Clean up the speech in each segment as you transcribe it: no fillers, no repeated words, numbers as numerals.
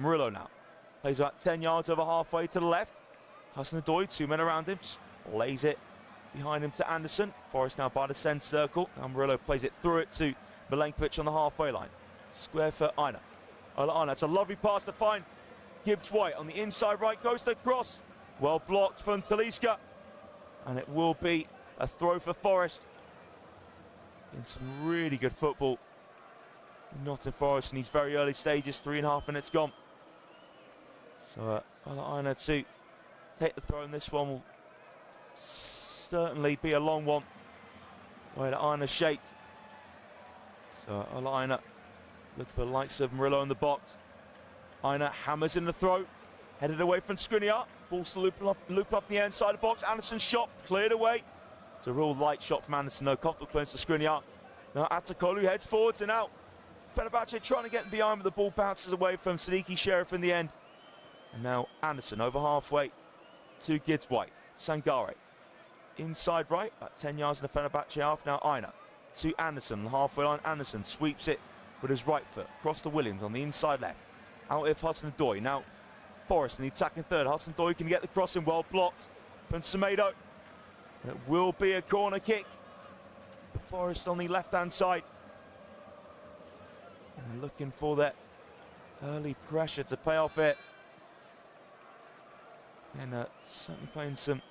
Murillo now plays about 10 yards over halfway to the left. Hudson-Odoi, 2 men around him, just lays it behind him to Anderson. Forrest now by the centre circle. Now Murillo plays it through it to Milenkovic on the halfway line. Square for Aina. Aina, it's a lovely pass to find Gibbs-White on the inside right, goes to the cross. Well blocked from Talisca. And it will be a throw for Forest. In some really good football. Nottingham Forest in these very early stages, 3.5 minutes gone. So Aina to take the throw, and this one will certainly be a long one. Where Aina shaped. So Aina look for the likes of Murillo in the box. Aina hammers in the throw, headed away from Skriniar. Ball still loop up the inside of the box. Anderson's shot cleared away. It's a real light shot from Anderson, though. Comfortable clearance to Skriniar. Now Atakolu heads forwards and out. Fenerbahce trying to get behind, but the ball bounces away from Siddiqui Sheriff in the end. And now Anderson over halfway to Gibbs-White. Sangare inside right, about 10 yards in the Fenerbahce half. Now Aina to Anderson, the halfway line. Anderson sweeps it with his right foot across to Williams on the inside left. Out of Hudson-Odoi. Now Forrest in the attacking third. Hudson-Odoi can get the crossing, well blocked from Semedo. And it will be a corner kick for Forest on the left-hand side. And looking for that early pressure to pay off it. And certainly playing some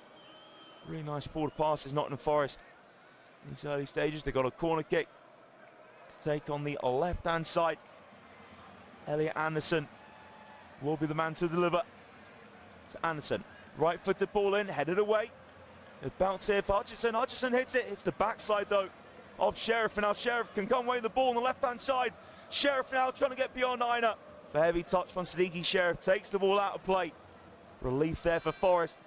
really nice forward passes, Nottingham Forest. In these early stages, they've got a corner kick to take on the left-hand side. Elliot Anderson will be the man to deliver. So Anderson, right-footed ball in, headed away. A bounce here for Hutchinson. Hutchinson hits it. It's the backside, though, of Sheriff. And now Sheriff can come away with the ball on the left-hand side. Sheriff now trying to get beyond Aina. The heavy touch from Siddiqui Sheriff takes the ball out of play. Relief there for Forest.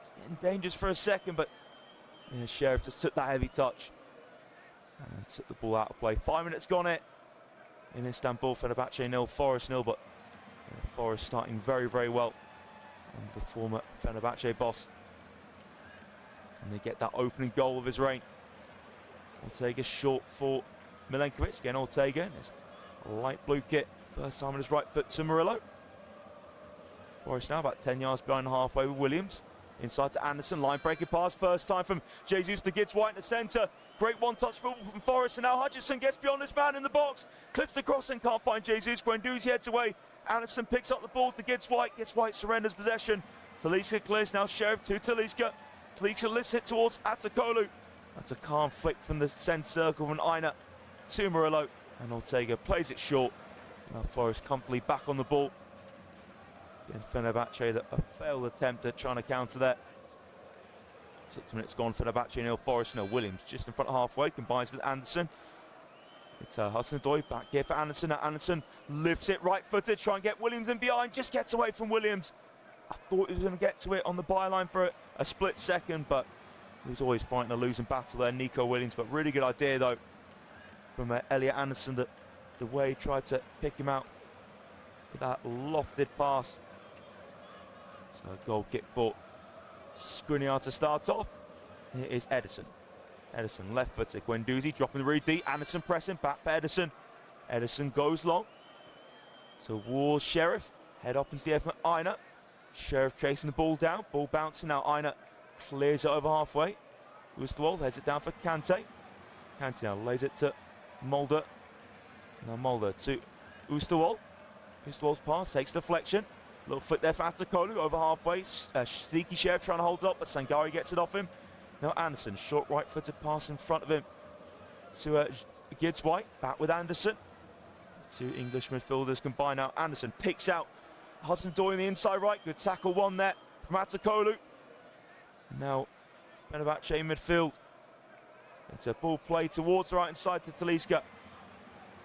It's getting dangerous for a second, but yeah, Sheriff just took that heavy touch and took the ball out of play. 5 minutes gone it in Istanbul. Fenerbahce 0, Forest 0, but yeah, Forest starting very, very well under the former Fenerbahce boss. And they get that opening goal of his reign. Ortega short for Milenkovic. Again, Ortega in his light blue kit. First time on his right foot to Murillo. Forest now about 10 yards behind halfway with Williams. Inside to Anderson, line breaking pass. First time from Jesus to Gibbs-White in the centre. Great one-touch from Forest, and now Hutchinson gets beyond this man in the box. Clips the crossing, can't find Jesus. Guendouzi heads away. Anderson picks up the ball to Gibbs-White. Gibbs-White surrenders possession. Talisca clears now. Sheriff to Talisca. Talisca lifts it towards Atakolu. That's a calm flick from the centre circle from Aina to Murillo. And Ortega plays it short. Now Forest comfortably back on the ball. And Fenerbahce, a failed attempt at trying to counter that. 6 minutes gone, Fenerbahce 0, Forest 0. Williams just in front of halfway, combines with Anderson. It's Hudson-Odoi back here for Anderson. Now Anderson lifts it right-footed, try and get Williams in behind, just gets away from Williams. I thought he was going to get to it on the byline for a split second, but he was always fighting a losing battle there, Nico Williams. But really good idea, though, from Elliot Anderson, that the way he tried to pick him out with that lofted pass. So a goal kick for Skriniar to start off. Here is Ederson. Ederson left-footed. Guendouzi dropping the really deep. Anderson pressing back for Ederson. Ederson goes long towards Sheriff. Head up into the air from Aina. Sheriff chasing the ball down. Ball bouncing now. Aina clears it over halfway. Oosterwolde heads it down for Kante. Kante now lays it to Mulder. Now Mulder to Oosterwolde. Oosterwolde's pass takes deflection. Little foot there for Atakolu over halfway. Siddiqui Sheriff trying to hold it up, but Sangare gets it off him. Now Anderson, short right-footed pass in front of him to Gibbs-White. Back with Anderson. Two English midfielders combine now. Anderson picks out Hudson-Odoi on the inside right. Good tackle one there from Atakolu. Now Fenerbahce midfield. It's a ball play towards the right-hand side to Talisca.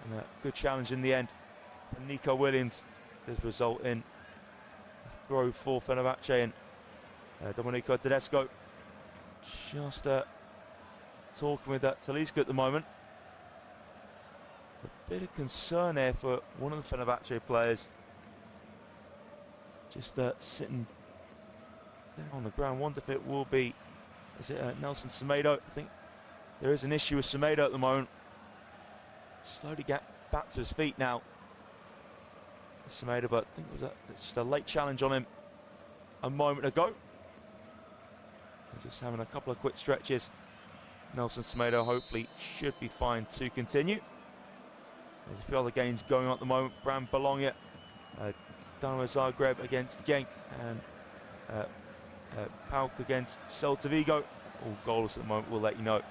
And a good challenge in the end from Nico Williams. Does result in a throw for Fenerbahce, and Domenico Tedesco just talking with Talisca at the moment. There's a bit of concern there for one of the Fenerbahce players. Just sitting there on the ground. Wonder if it will be, is it Nelson Semedo? I think there is an issue with Semedo at the moment. Slowly get back to his feet now. Semedo, but I think it was just a late challenge on him a moment ago. He's just having a couple of quick stretches. Nelson Semedo hopefully should be fine to continue. There's a few other games going on at the moment. Bram Bologna, Dinamo Zagreb against Genk, and PAOK against Celta Vigo. All goals at the moment, we'll let you know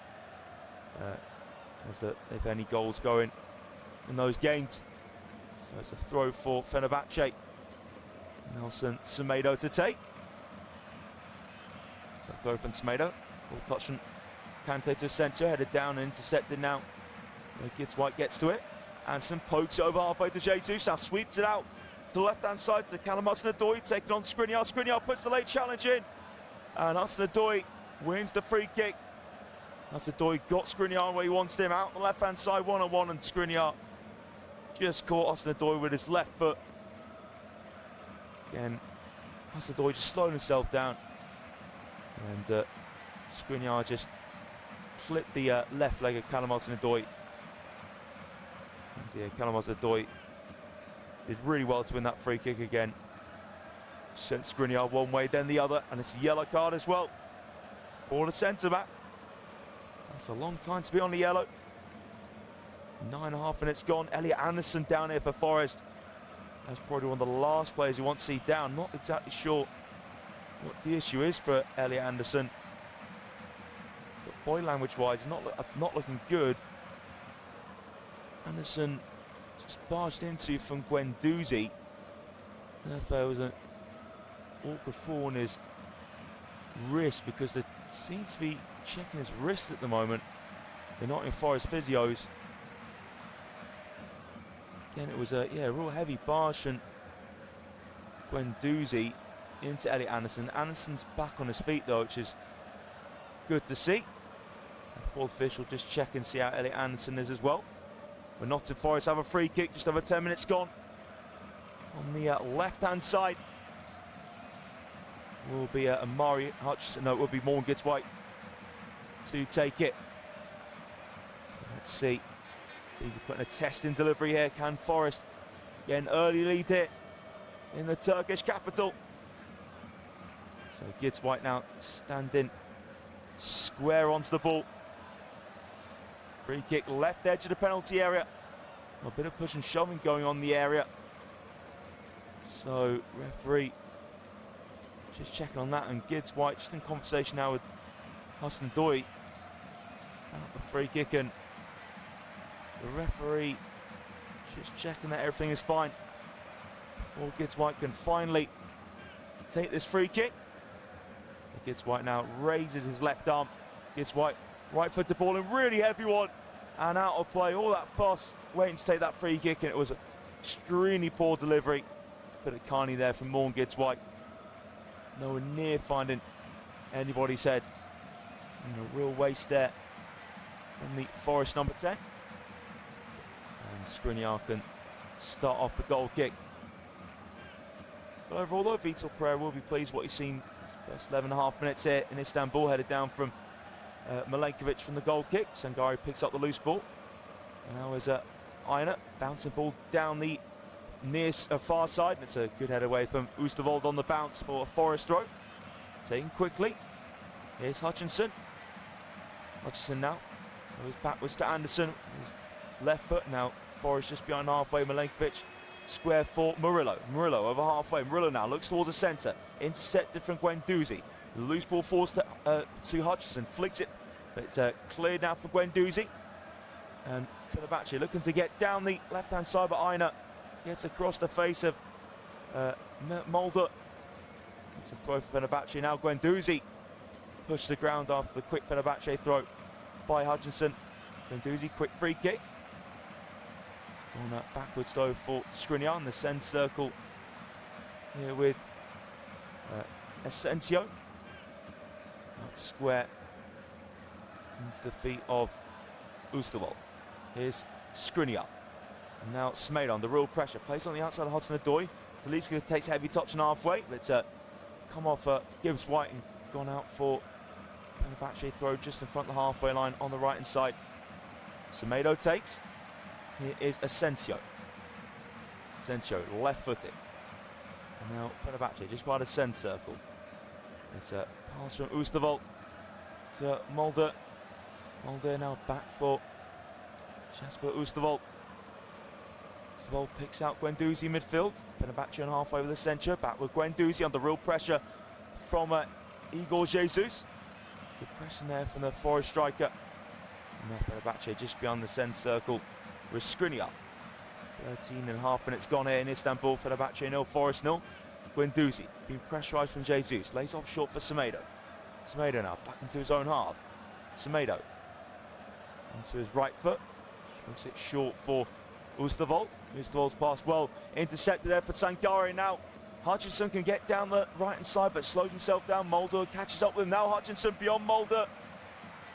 if any goals going in those games. So it's a throw for Fenerbahce. Nelson Semedo to take. So throw from Semedo. Ball touch from Kante to Asensio, headed down and intercepted now. White gets to it. Anderson pokes over halfway to Jesus. Now sweeps it out to the left-hand side to Callum Hudson-Odoi, taking on Skriniar. Skriniar puts the late challenge in, and Hudson-Odoi wins the free kick. Hudson-Odoi got Skriniar where he wants him, out on the left-hand side, one-on-one, and Skriniar just caught Hudson-Odoi with his left foot. Again, Hudson-Odoi just slowed himself down, and Skriniar just clipped the left leg of Callum Hudson-Odoi. And yeah, Callum Hudson-Odoi did really well to win that free kick again. Sent Skriniar one way, then the other, and it's a yellow card as well for the centre-back. That's a long time to be on the yellow. 9.5 minutes gone. Elliot Anderson down here for Forest. That's probably one of the last players you want to see down. Not exactly sure what the issue is for Elliot Anderson. But body language-wise, not looking good. Anderson just barged into from Guendouzi. I don't know if there was an awkward fall on his wrist, because they seem to be checking his wrist at the moment. They're not in Forest physios. Again, it was a real heavy barge from Guendouzi into Elliot Anderson. Anderson's back on his feet though, which is good to see. The fourth official just check and see how Elliot Anderson is as well. But Nottingham Forest have a free kick, just over 10 minutes gone. On the left-hand side will be Amari Hutchinson. No, it will be Morgan Gibbs-White to take it. So let's see. We're putting a test in delivery here. Can Forest get an early lead here in the Turkish capital? So Gibbs-White now standing square onto the ball. Free kick, left edge of the penalty area. A bit of push and shoving going on in the area. So referee just checking on that, and Gibbs-White just in conversation now with Hudson-Odoi about the free kick, and the referee just checking that everything is fine. Or Gibbs-White can finally take this free kick. So Gibbs-White now raises his left arm. Gibbs-White right foot to ball, and really heavy one, and out of play. All that fuss waiting to take that free kick, and it was an extremely poor delivery. Put it kindly there from Morgan Gibbs-White. Nowhere near finding anybody's head. And a real waste there from the Forest number 10. And Skriniar can start off the goal kick. But overall though, Vitor Pereira will be pleased what he's seen. First 11.5 minutes here in Istanbul, headed down from Milenkovic from the goal kick. Sangari picks up the loose ball. And now is Aina bouncing ball down the near far side. And it's a good head away from Oosterwolde on the bounce for a Forest throw. Taken quickly. Here's Hutchinson. Hutchinson now goes backwards to Anderson. His left foot now. Forest just behind halfway. Milenkovic square for Murillo. Murillo over halfway. Murillo now looks towards the centre. Intercepted from Guendouzi. The loose ball falls to Hutchinson. Flicks it. But it's cleared now for Guendouzi. And Fenerbahce looking to get down the left-hand side, but Aina gets across the face of Mulder. It's a throw for Fenerbahce. Now Guendouzi pushed the ground after the quick Fenerbahce throw by Hutchinson. Guendouzi, quick free kick. It's gone backwards though for Skriniar in the centre circle here with Asensio. Out square into the feet of Oosterwolde. Here's Skriniar. And now Semedo under real pressure. Plays on the outside of Hudson-Odoi. Feliska takes a heavy touch on halfway, but come off Gibbs-White and gone out for Fenerbahce throw just in front of the halfway line on the right-hand side. Semedo takes. Here is Asensio. Sencho, left-footed. And now Fenerbahce just by the centre circle. It's a pass from Oosterwolde to Mulder. Mulder now back for Jasper Oosterwolde. Oosterwolde picks out Guendouzi midfield. Fenerbahce on half over the centre. Back with Guendouzi under real pressure from Igor Jesus. Good pressing there from the Forest striker. And now Fenerbahce just beyond the centre circle with Skriniar. 13.5 minutes gone here in Istanbul. Fenerbahce 0, Forest 0. Guendouzi being pressurised from Jesus. Lays off short for Semedo. Semedo now back into his own half. Semedo onto his right foot. Strokes it short for Oosterwolde. Oosterwolde's pass well intercepted there for Sangare. Now Hutchinson can get down the right hand side but slows himself down. Mulder catches up with him. Now Hutchinson beyond Mulder.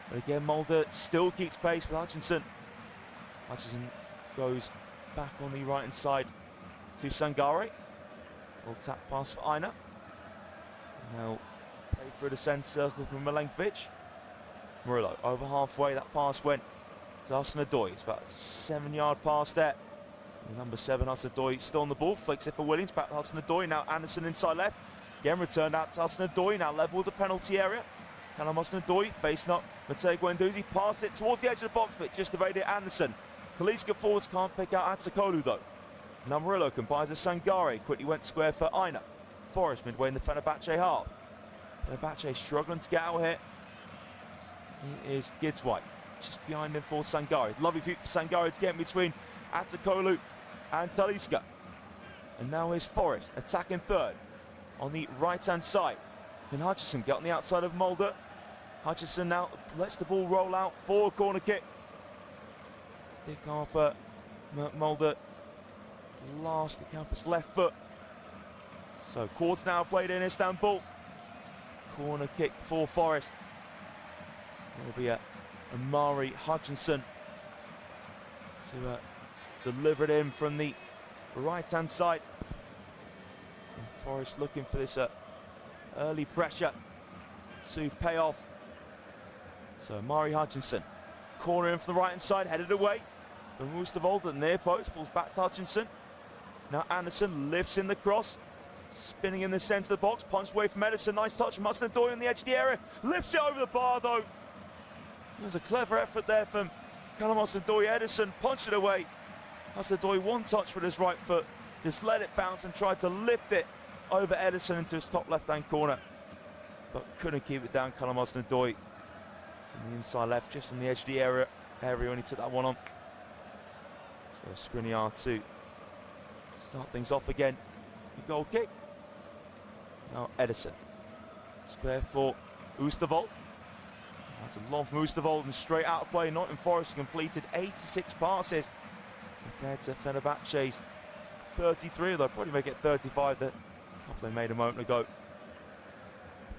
But again, Mulder still keeps pace with Hutchinson. Hutchinson goes back on the right hand side to Sangare. Will tap pass for Aina. Now play through the centre circle from Milenkovic. Murillo over halfway. That pass went to Hudson-Odoi. It's about a 7-yard pass there. And number 7, Hudson-Odoi, still on the ball. Flicks it for Williams. Back to Hudson-Odoi. Now Anderson inside left. Again returned out to Hudson-Odoi. Now level with the penalty area. Callum Hudson-Odoi facing up Matteo Guendouzi. Pass it towards the edge of the box, but just evaded Anderson. Talisca forwards can't pick out Atsakolu though. Now Murillo combines with Sangare. Quickly went square for Aina. Forest midway in the Fenerbahce half. Fenerbahce struggling to get out here. He is Gidswhite. Just behind him for Sangare. Lovely view for Sangare to get in between Atsakolu and Talisca. And now is Forest attacking third on the right hand side. Can Hutchinson get on the outside of Mulder? Hutchinson now lets the ball roll out for a corner kick. Kick off Mulder. Last account for his left foot. So quarters now played in Istanbul. Corner kick for Forest. It will be Amari Hutchinson to deliver it in from the right hand side. And Forest looking for this early pressure to pay off. So Amari Hutchinson, corner in from the right hand side, headed away from Oosterwolde at the near post, falls back to Hutchinson. Now Anderson lifts in the cross, spinning in the centre of the box, punched away from Edison. Nice touch from Hudson-Odoi on the edge of the area, lifts it over the bar though. There's a clever effort there from Callum Hudson-Odoi. Edison punched it away. Hudson-Odoi one touch with his right foot, just let it bounce and tried to lift it over Edison into his top left-hand corner, but couldn't keep it down. Callum Hudson-Odoi. It's on the inside left, just on the edge of the area when he took that one on. So Skriniar to start things off again. The goal kick. Now Edison. Square for Oosterwolde. That's a long from Oosterwolde and straight out of play. Nottingham Forest completed 86 passes compared to Fenerbahce's 33. They'll probably make it 35. That couple they made a moment ago.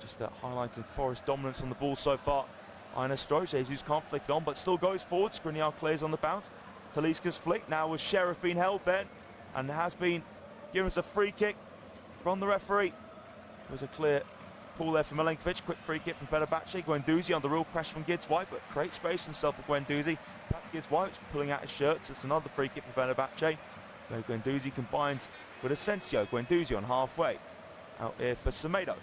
Just highlighting Forest dominance on the ball so far. Aina Stroh, Jesus can't flick it on, but still goes forward. Skriniar clears on the bounce. Talisca's flick now with Sheriff being held then, and has been given us a free kick from the referee. There was a clear pull there from Milenkovic. Quick free kick from Fenerbahce. Guendouzi under real pressure from Gidswhite, but creates space himself for Guendouzi. Back to Gidswhite, pulling out his shirt, so it's another free kick for Fenerbahce. Where Guendouzi combines with Asensio. Guendouzi on halfway. Out here for Semedo.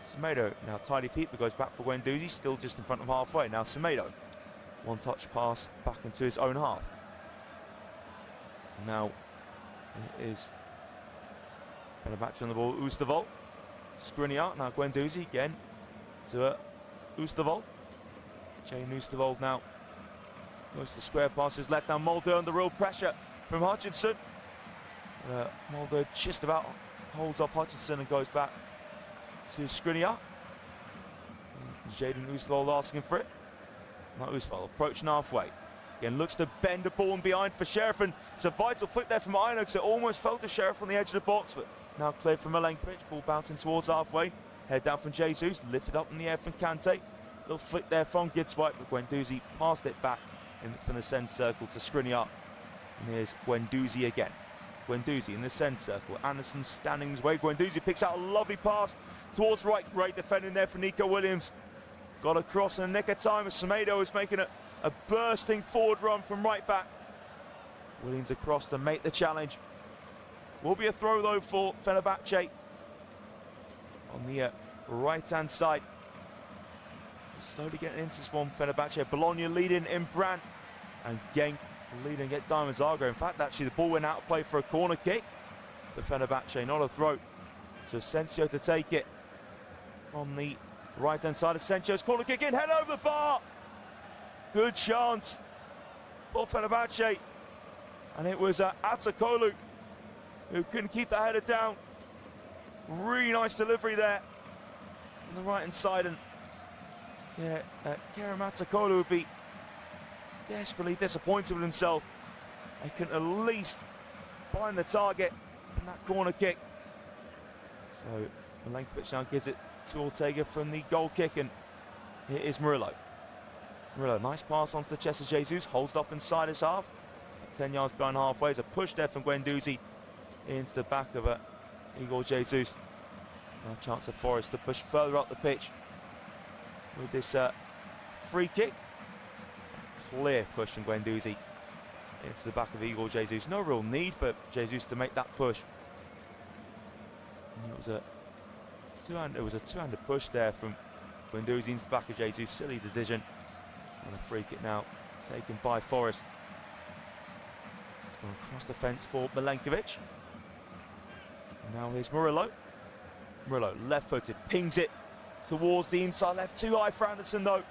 Semedo now tidy feet, but goes back for Guendouzi, still just in front of halfway. Now Semedo. One touch pass back into his own half. Now it is Fenerbahce on the ball. Oosterwolde. Skriniar. Now Guendouzi again to Oosterwolde. Jane Oosterwolde now goes to the square passes left. Now Mulder under real pressure from Hutchinson. Mulder just about holds off Hutchinson and goes back to Skriniar. Jaden Oosterwolde asking for it. Not Oosterwolde approaching halfway. Again looks to bend the ball in behind for Sheriff, and it's a vital flick there from Aina because it almost fell to Sheriff on the edge of the box, but now cleared from Milenkovic. Ball bouncing towards halfway. Head down from Jesus, lifted up in the air from Kante. Little flick there from Gidswhite, but Guendouzi passed it back from the centre circle to Skriniar. And here's Guendouzi again. Guendouzi in the centre circle. Anderson standing his way. Guendouzi picks out a lovely pass towards right. Great defending there for Nico Williams. Got across in the nick of time as Semedo is making a bursting forward run from right back. Williams across to make the challenge. Will be a throw though for Fenerbahce on the right-hand side. Slowly getting into this one, Fenerbahce. Bologna leading in Brandt, and Genk leading against Dynamo Zagreb. In fact, actually the ball went out of play for a corner kick. The Fenerbahce, not a throw. So Asensio to take it from the right-hand side. Asensio's corner kick in, head over the bar. Good chance for Fenerbahce. And it was Atakolu who couldn't keep the header down. Really nice delivery there on the right-hand side. And yeah, Kerem Atakolu would be desperately disappointed with himself. They couldn't at least find the target from that corner kick. So Milenkovic now gives it to Ortega from the goal kick, and here is Murillo. Murillo, nice pass onto the chest of Jesus, holds up inside his half. 10 yards behind halfway. There's a push there from Guendouzi into the back of Igor Jesus. Now a chance for Forest to push further up the pitch with this free kick. Clear push from Guendouzi into the back of Igor Jesus. No real need for Jesus to make that push. And it was a two-handed push there from Guendouzi into the back of Jesus. Silly decision. And a free kick now taken by Forest. It's gone across the fence for Milenkovic. And now here's Murillo. Murillo, left-footed, pings it towards the inside left. Too high for Anderson though.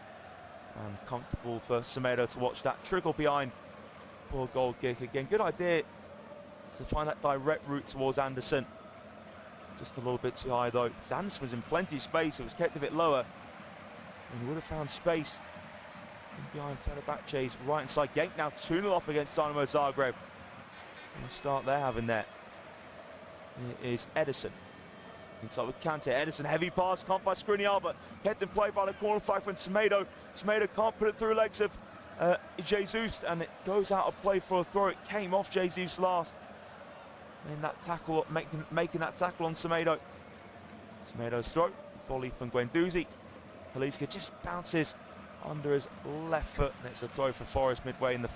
And comfortable for Semedo to watch that trickle behind for a goal kick. Again, good idea to find that direct route towards Anderson. Just a little bit too high though. Anderson was in plenty of space. It was kept a bit lower, and he would have found space in behind Fenerbahce's right-hand side. Genk now 2-0 up against Dynamo Zagreb. And the start they're having there. It is Edison. Inside with Kante. Edison, heavy pass, can't find Skriniar, but kept in play by the corner flag from Semedo. Semedo can't put it through legs of Jesus, and it goes out of play for a throw. It came off Jesus last. In that tackle, making that tackle on Semedo. Semedo's throw, volley from Guendouzi. Talisca just bounces under his left foot, and it's a throw for Forest midway in the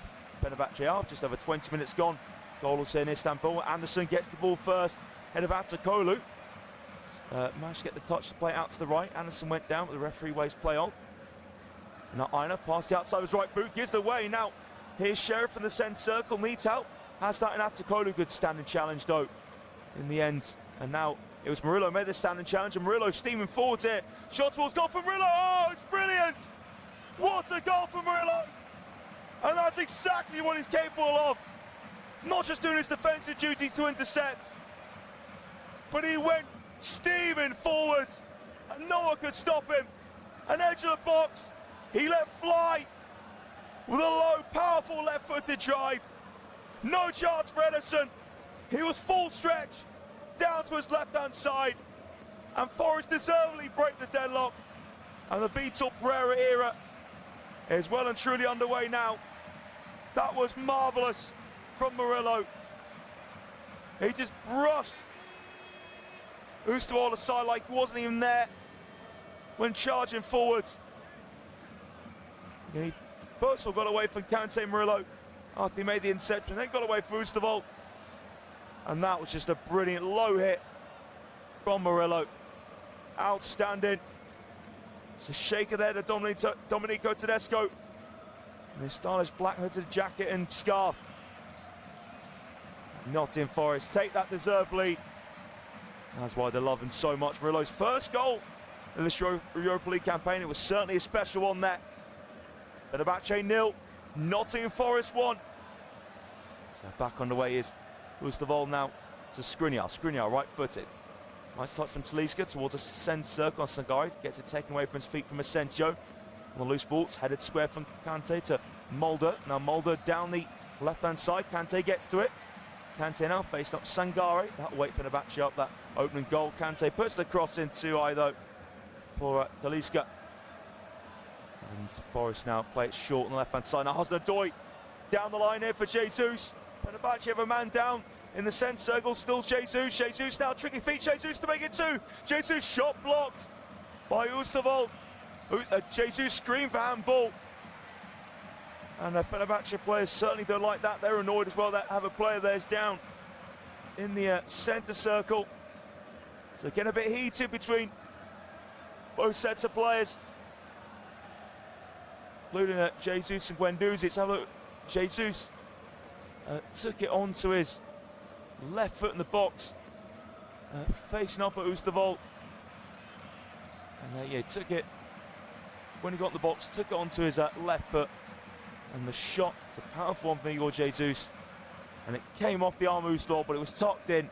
Fenerbahce half. Just over 20 minutes gone. Goal was in Istanbul. Anderson gets the ball first, head of Atakolu. Managed to get the touch to play out to the right. Anderson went down, but the referee waves play on. Now Aina past the outside of his right boot, gives the way. Now here's Sheriff in the centre circle, needs help. Has that in Atakolu, good standing challenge though in the end. And now it was Murillo made the standing challenge, and Murillo steaming forwards here. Shot towards goal for Murillo. Oh, it's brilliant! What a goal for Murillo! And that's exactly what he's capable of. Not just doing his defensive duties to intercept, but he went steaming forwards, and no one could stop him. An edge of the box, he let fly with a low, powerful left-footed drive. No chance for Edison. He was full stretch down to his left-hand side, and Forest deservedly break the deadlock. And the Vitor Pereira era is well and truly underway now. That was marvellous from Murillo. He just brushed Oosterwolde aside like he wasn't even there when charging forwards. And he first of all got away from Kante Murillo after he made the interception, then got away from Oosterwolde. And that was just a brilliant low hit from Murillo. Outstanding. It's a shaker there to Domenico Tedesco. And his stylish black hooded jacket and scarf. Nottingham Forest take that deserved lead. That's why they're loving so much. Murillo's first goal in this Europa League campaign. It was certainly a special one there. Fenerbahce 0, Nottingham Forest 1. So back on the way is Oosterwolde now to Skriniar. Skriniar right-footed. Nice touch from Talisca towards a centre circle on Sangari. Gets it taken away from his feet from Asensio. On the loose ball, it's headed square from Kante to Mulder. Now Mulder down the left-hand side. Kante gets to it. Kante now facing up Sangari. That'll wait for Fenerbahce up that opening goal. Kante puts the cross in too high though for Talisca. And Forest now play it short on the left-hand side. Now Hosna-Odoi down the line here for Jesus. Fenerbahce have a man down in the centre circle. Still Jesus. Jesus now tricky feet. Jesus to make it 2. Jesus shot blocked by Oosterwolde. Jesus screamed for handball. And the Fenerbahce players certainly don't like that. They're annoyed as well that have a player theirs down. in the centre circle. So getting a bit heated between both sets of players, including Jesus and Guendouzi. Let's have a look. Jesus took it onto his left foot in the box, facing up at Oosterwold. And yeah, took it, when he got the box, took it onto his left foot. And the shot, it's a powerful one from Igor Jesus. And it came off the arm of Oosterwold, but it was tucked in.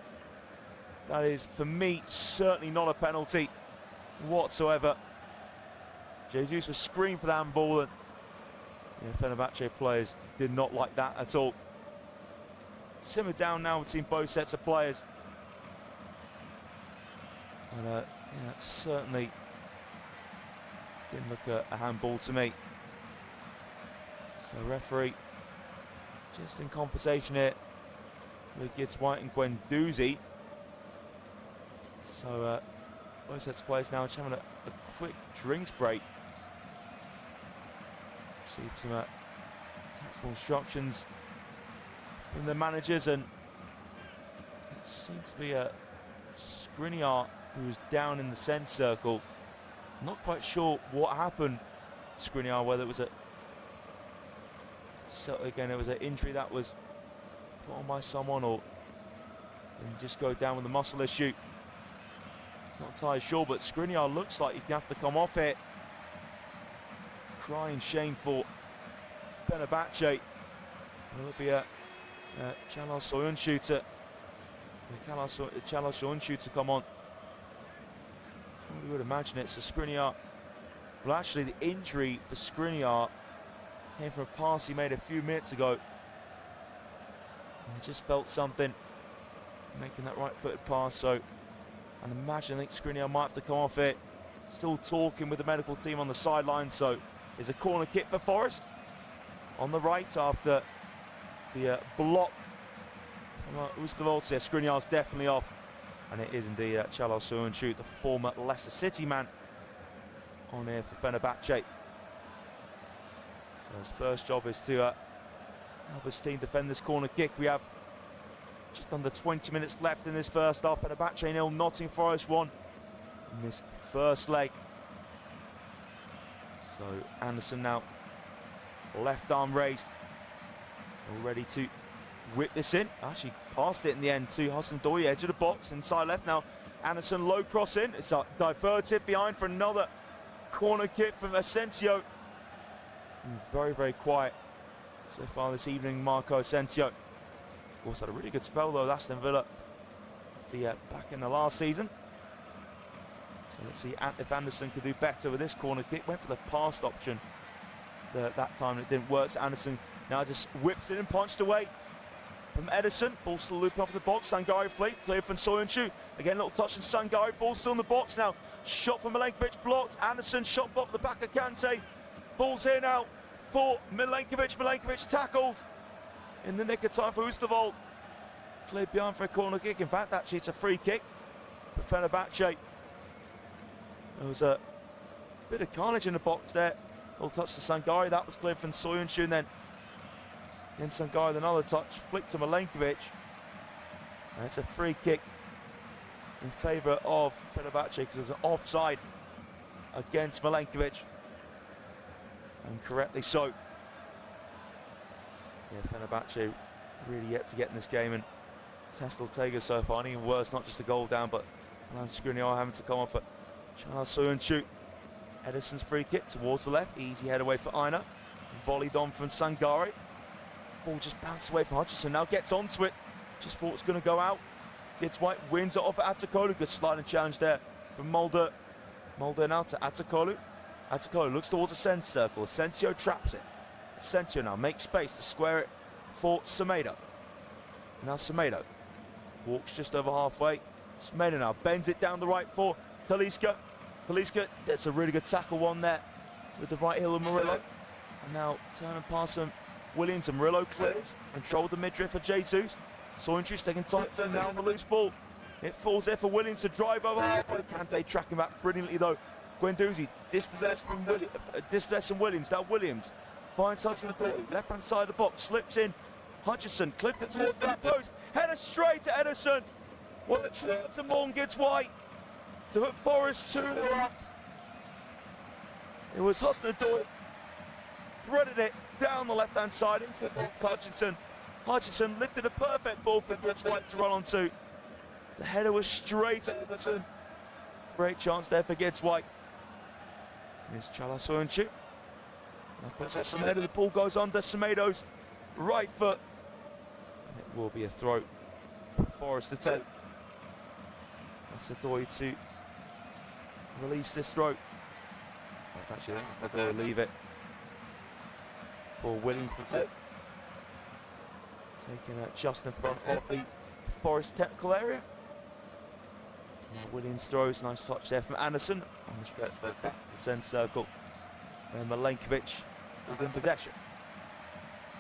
That is, for me, certainly not a penalty whatsoever. Jesus was screamed for the handball, and yeah, Fenerbahce players did not like that at all. Simmered down now between both sets of players. And yeah, certainly didn't look a handball to me. So referee just in conversation here with Gibbs White and Guendouzi. So both sets of players now just having a quick drinks break. Received some tactical instructions from the managers, and it seemed to be Skriniar who was down in the centre circle. Not quite sure what happened to Skriniar, whether it was it was an injury that was put on by someone, or just go down with a muscle issue. Not entirely sure, but Skriniar looks like he's going to have to come off it. Crying shame for Fenerbahce. It'll be a Çalhanoğlu Soyuncu to come on. Probably would imagine it. So Skriniar, well, actually the injury for Skriniar came from a pass he made a few minutes ago. He just felt something making that right-footed pass, so I think Skriniar might have to come off it. Still talking with the medical team on the sideline, so it's a corner kick for Forest on the right after the block from Oosterwold. So yeah, Skriniar's definitely off, and it is indeed Çalhanoğlu Soyuncu, the former Leicester City man, on here for Fenerbahce. So his first job is to help his team defend this corner kick. We have just under 20 minutes left in this first half. Fenerbahce 0, Nottingham Forest 1 in this first leg. So Anderson now, left arm raised, so ready to whip this in. Actually passed it in the end to Hassan Doye, edge of the box, inside left now. Anderson low cross in, it's diverted behind for another corner kick from Asensio. Very, very quiet so far this evening, Marco Asensio. Also had a really good spell though, Aston Villa, back in the last season. So let's see if Anderson could do better with this corner kick. Went for the passed option that time, it didn't work. So Anderson now just whips it and punched away from Ederson. Ball still looping up the box. Sangare fleet, clear from Soyuncu. Again, little touch from Sangare. Ball still in the box now. Shot from Milenkovic, blocked. Anderson shot blocked the back of Kante. Ball's here now for Milenkovic. Milenkovic tackled in the nick of time for Oosterwold. Cleared behind for a corner kick. In fact, actually, it's a free kick for Fenerbahce. There was a bit of carnage in the box there. Little touch to Sangare. That was cleared from Soyuncu, and then Sangare with another touch. Flick to Milenkovic. And it's a free kick in favour of Fenerbahce because it was an offside against Milenkovic. And correctly so. Yeah, Fenerbahce really yet to get in this game, and Test Ortega so far, and even worse, not just a goal down, but Skriniar having to come off at Çalhanoğlu Soyuncu. Ederson's free kick towards the left, easy head away for Aina. Volleyed on from Sangare. Ball just bounced away from Hutchinson, now gets onto it. Just thought it was going to go out. Gets White, wins it off at Atakolu. Good sliding challenge there from Mulder. Mulder now to Atakolu. Atakolu looks towards the centre circle. Asensio traps it. Asensio now makes space to square it for Semedo. Now Semedo walks just over halfway. Semedo now bends it down the right for Talisca. Talisca, that's a really good tackle one there with the right heel of Murillo. And now turn and pass from Williams, and Murillo clears. Controlled the midriff for Jesus. Soyuncu's taking tight turn now on the loose ball. It falls there for Williams to drive over halfway. Kante tracking back brilliantly though. Guendouzi dispossessing Williams. Now Williams finds something in the ball, left hand side of the box, slips in Hutchinson clipped it towards that post. Header straight to Ederson. What a chance to Morgan gets White to put Forest 2-0 up. It was Hudson-Odoi. Threaded it down the left-hand side into the box. Hutchinson. Hutchinson lifted a perfect ball for Gibbs White to run onto. The header was straight at Ederson. Great chance there for Gibbs White. Here's Chala Soyuncu. Now puts that Semedo. The ball goes under Semedo's right foot. And it will be a throw for Forest to take. Hudson-Odoi to release this throw. Actually, they'll leave it for Willington to take. Taking it just in front of the Forest technical area. Now Williams throws, nice touch there from Anderson on the stretch back to the centre circle. And Milenkovic within possession.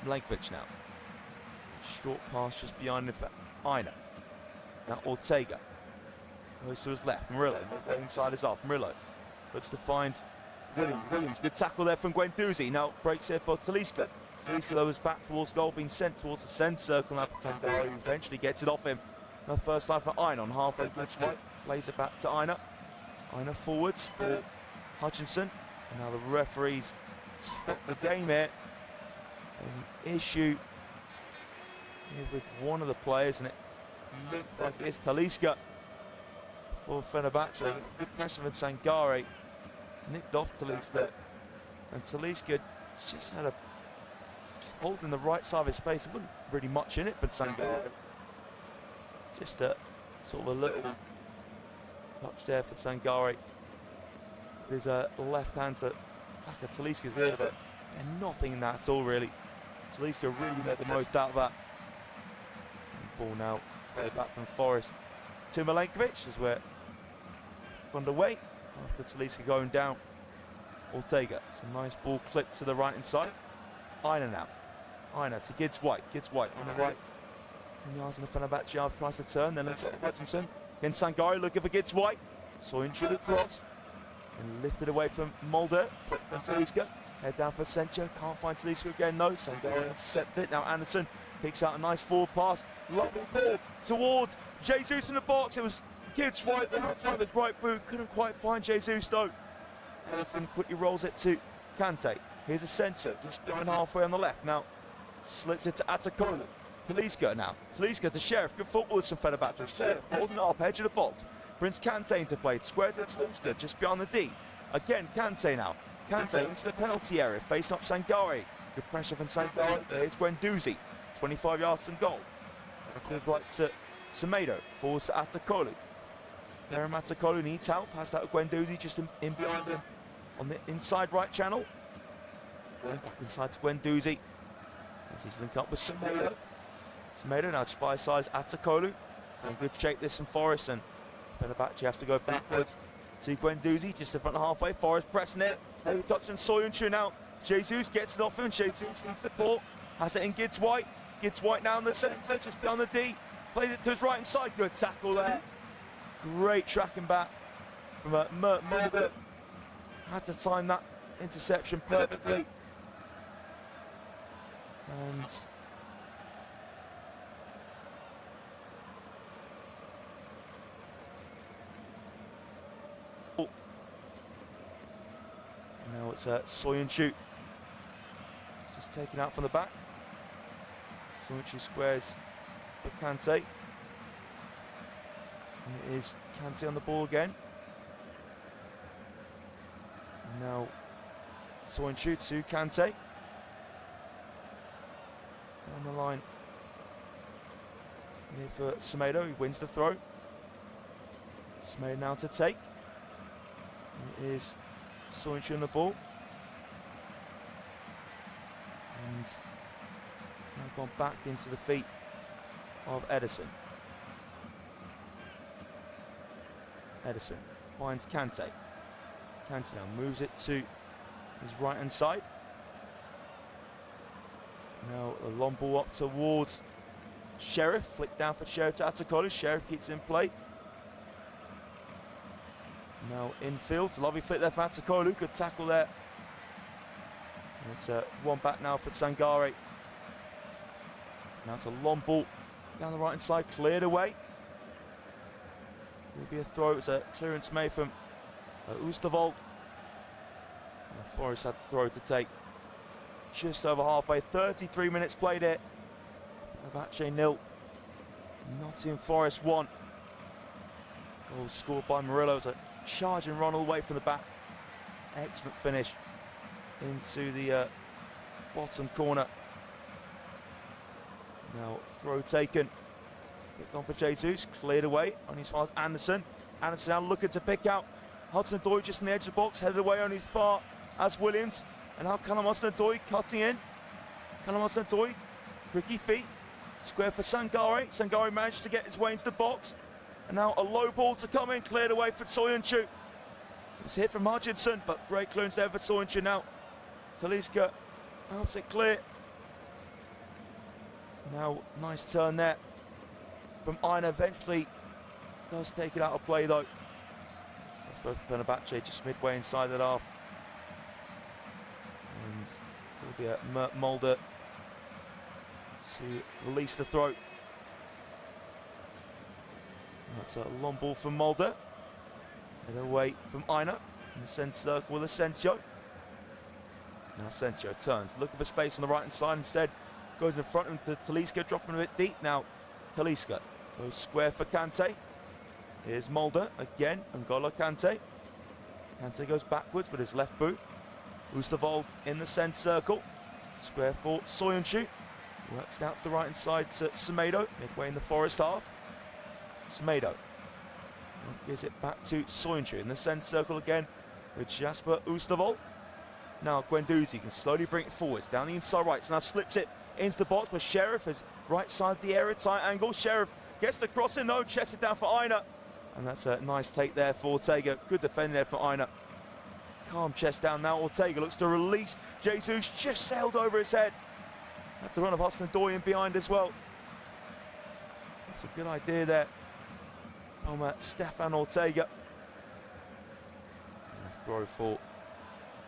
Milenkovic now. Short pass just behind him for Aina. Now Ortega goes to his left. Murillo inside his off. Murillo looks to find Williams. Good tackle there from Guendouzi. Now breaks here for Talisca. Talisca though was back towards goal, being sent towards the centre circle. Now Tangaro eventually gets it off him. Now first time for Aina on halfway. Plays it back to Aina. Aina forwards for Hutchinson. And now the referees stop the game here. There's an issue here with one of the players, and it looked like it's Talisca for Fenerbahce. Good pressure from Sangare. Nicked off Talisca. And Talisca just had a hold in the right side of his face. There wasn't really much in it for Sangare. Just a sort of a little touch there for Sangare. There's a left hand to back of Talisca's really, but nothing in that at all really. Talisca really made the most out of that. And ball now back from Forest to Milenkovic as we're underway after Talisca going down. Ortega, some nice ball clipped to the right hand side. Aina now. Aina to Gibbs White. Gibbs White on the right. 10 yards in the Fenerbahce yard, tries to turn, then looks at Hutchinson. Again Sangare looking for Gibbs White. Soyuncu across. And lifted away from Mulder. From Talisca. Head down for Sentia. Can't find Talisca again, no. Sangare intercepted it. Now Anderson picks out a nice forward pass. Lovely ball towards Jesus in the box. It was Gibbs White outside of his right boot. Couldn't quite find Jesus though. Anderson quickly rolls it to Kante. Here's a centre, just going halfway on the left. Now slits it to Atakolu. Talisca now. Talisca to Sheriff. Good footballers from Fenerbahce. Sheriff holding it up, edge of the box. Brings Kante into play. Squared to Talisca, just behind the D. Again, Kante now. Kante into the penalty area, facing up Sangare. Good pressure from Sangare. There's Guendouzi. 25 yards from goal. Goes right to Semedo. Forwards to Atakolu. Kerem Atakolu needs help. Has that Guendouzi just in behind him on the inside right channel. Back inside to Guendouzi as he's linked up with Semedo. Semedo now just by size Atakolu. In good shape this from Forest, and Fenerbahce have to go backwards to Guendouzi just in front of halfway. Forest pressing it. Heavy touch on Soyuncu now. Jesus gets it off him. Jesus needs support. Has it in Gibbs White. Gibbs White now in the centre, just down the D. Plays it to his right hand side. Good tackle there. Great tracking back from Mulder. Had to time that interception perfectly. And now it's Soyuncu just taken out from the back. Soyuncu squares for Kante. It is Kante on the ball again. And now Soyuncu to Kante. Down the line here for Semedo, he wins the throw. Semedo now to take. And it is Soyuncu on the ball. And it's now gone back into the feet of Ederson. Ederson finds Kante. Kante now moves it to his right hand side. Now a long ball up towards Sheriff. Flick down for Sheriff to Atakolu. Sheriff keeps it in play. Now infield. Lovely flick there for Atakolu. Good tackle there. And it's one back now for Sangare. Now it's a long ball down the right hand side, cleared away. Will be a throw. It's a clearance made from Oosterwolde. Forest had the throw to take. Just over halfway, 33 minutes played it. Fenerbahce 0, Nottingham Forest 1. Goal scored by Murillo. It's a charge and run all the way from the back. Excellent finish into the bottom corner. Now throw taken. Kicked on for Jesus, cleared away on his far. Anderson now looking to pick out Hudson-Odoi just on the edge of the box, headed away on his far as Williams. And now Callum Hudson-Odoi cutting in. Callum Hudson-Odoi, tricky feet, square for Sangare. Sangare managed to get his way into the box. And now a low ball to come in, cleared away for Soyuncu. It was hit from Hutchinson, but great clearance there for Soyuncu. Now Talisca out it clear. Now nice turn there from Aina, eventually does take it out of play though. So for Fenerbahce just midway inside that half. And it will be a Mulder to release the throw. That's a long ball from Mulder. Head away from Aina in the centre circle with Asensio. Now Asensio turns, looking for space on the right hand side, instead goes in front of him to Talisca, dropping a bit deep. Now Talisca goes square for Kante. Here's Mulder again, N'Golo Kante. Kante goes backwards with his left boot. Oosterwolde in the centre circle. Square for Soyuncu. Works out to the right hand side to Semedo, midway in the Forest half. Semedo gives it back to Soyuncu in the centre circle again with Jasper Oosterwolde. Now Guendouzi can slowly bring it forwards down the inside right. So now slips it into the box, but Sheriff is right side of the area, tight angle. Sheriff gets the cross in, no, chests it down for Aina. And that's a nice take there for Ortega. Good defending there for Aina. Calm chest down now. Ortega looks to release. Jesus just sailed over his head. At the run of Hudson-Odoi in behind as well. That's a good idea there from Stefan Ortega. And a throw for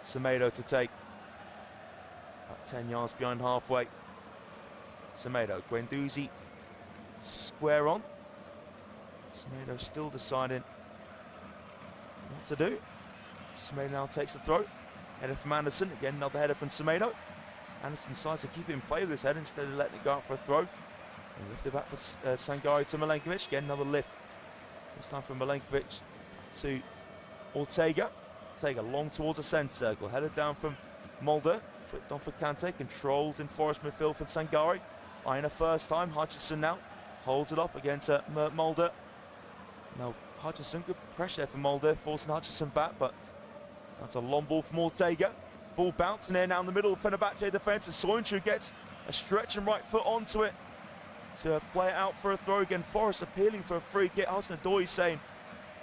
Semedo to take. About 10 yards behind halfway. Semedo, Guendouzi square on. Semedo still deciding what to do. Semedo now takes the throw. Header from Anderson. Again, another header from Semedo. Anderson decides to keep it in play with his head instead of letting it go out for a throw. And lift it back for Sangare to Milenkovic. Again, another lift. This time from Milenkovic to Ortega. Ortega long towards the centre circle. Headed down from Mulder. Flipped on for Kante. Controlled in Forest midfield for Sangare. Aina first time. Hutchinson now holds it up against Mulder. Now Hutchinson, good pressure there for Mulder, forcing Hutchinson back, but that's a long ball from Ortega. Ball bouncing there now in the middle of Fenerbahce defence, and Soyuncu gets a stretching right foot onto it to play it out for a throw again. Forest appealing for a free kick. Hudson-Odoi saying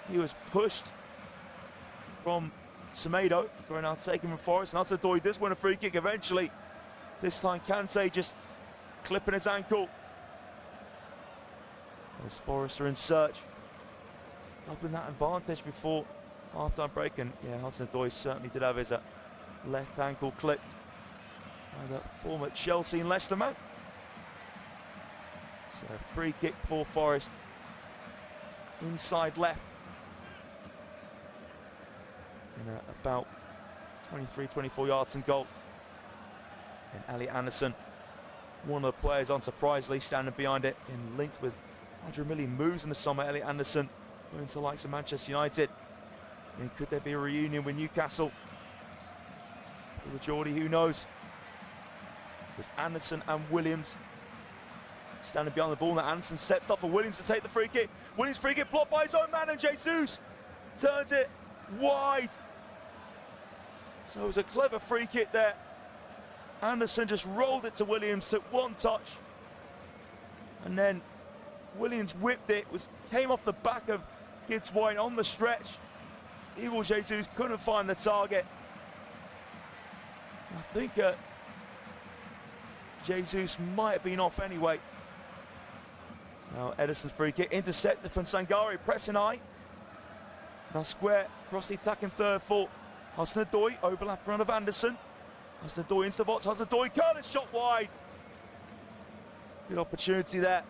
he was pushed from Semedo. Throw now taken from Forest, and Hudson-Odoi does win a free kick eventually. This time Kante just clipping his ankle. As Forest are in search, upping that advantage before half-time break, and yeah, Hudson-Odoi certainly did have his left ankle clipped by the former Chelsea and Leicester man. So a free kick for Forest, inside left, in about 23-24 yards and goal. And Ali Anderson, one of the players unsurprisingly standing behind it, and linked with 100 million moves in the summer. Elliot Anderson going to the likes of Manchester United. And could there be a reunion with Newcastle? For the Geordie, who knows? So it's Anderson and Williams standing behind the ball. Now Anderson sets up for Williams to take the free kick. Williams free kick blocked by his own man, and Jesus turns it wide. So it was a clever free kick there. Anderson just rolled it to Williams, took one touch, and then Williams whipped it. Came off the back of Gibbs White on the stretch. Ivo Jesus couldn't find the target. I think Jesus might have been off anyway. So now Edison's free kick intercepted from Sangare, pressing high. Now square across the attacking third for Hudson-Odoi, overlapping run of Anderson. Hudson-Odoi into the box. Hudson-Odoi, Curtis shot wide. Good opportunity there.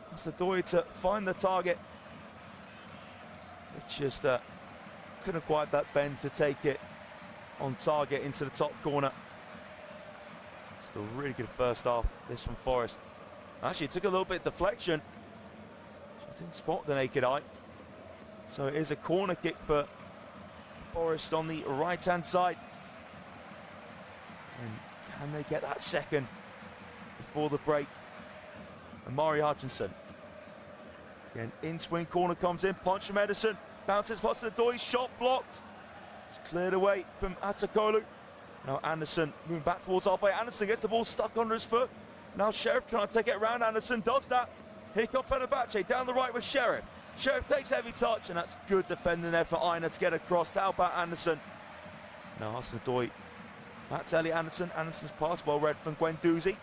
Hudson-Odoi to find the target. It just couldn't quite that bend to take it on target into the top corner. Still really good first half, this from Forest. Actually, it took a little bit of deflection. I didn't spot the naked eye. So it is a corner kick for Forest on the right-hand side. And can they get that second before the break? And Mari Hutchinson. Again, in-swing corner comes in, punch from Edison. Bounces past the Hudson-Odoi, shot blocked. It's cleared away from Atakolu. Now Anderson moving back towards halfway. Anderson gets the ball stuck under his foot. Now Sheriff trying to take it around. Anderson does that. Here comes Fenerbahce down the right with Sheriff. Sheriff takes heavy touch, and that's good defending there for Aina to get across. How about Anderson? Now Hudson-Odoi back to Elliot Anderson. Anderson's pass well read from Guendouzi.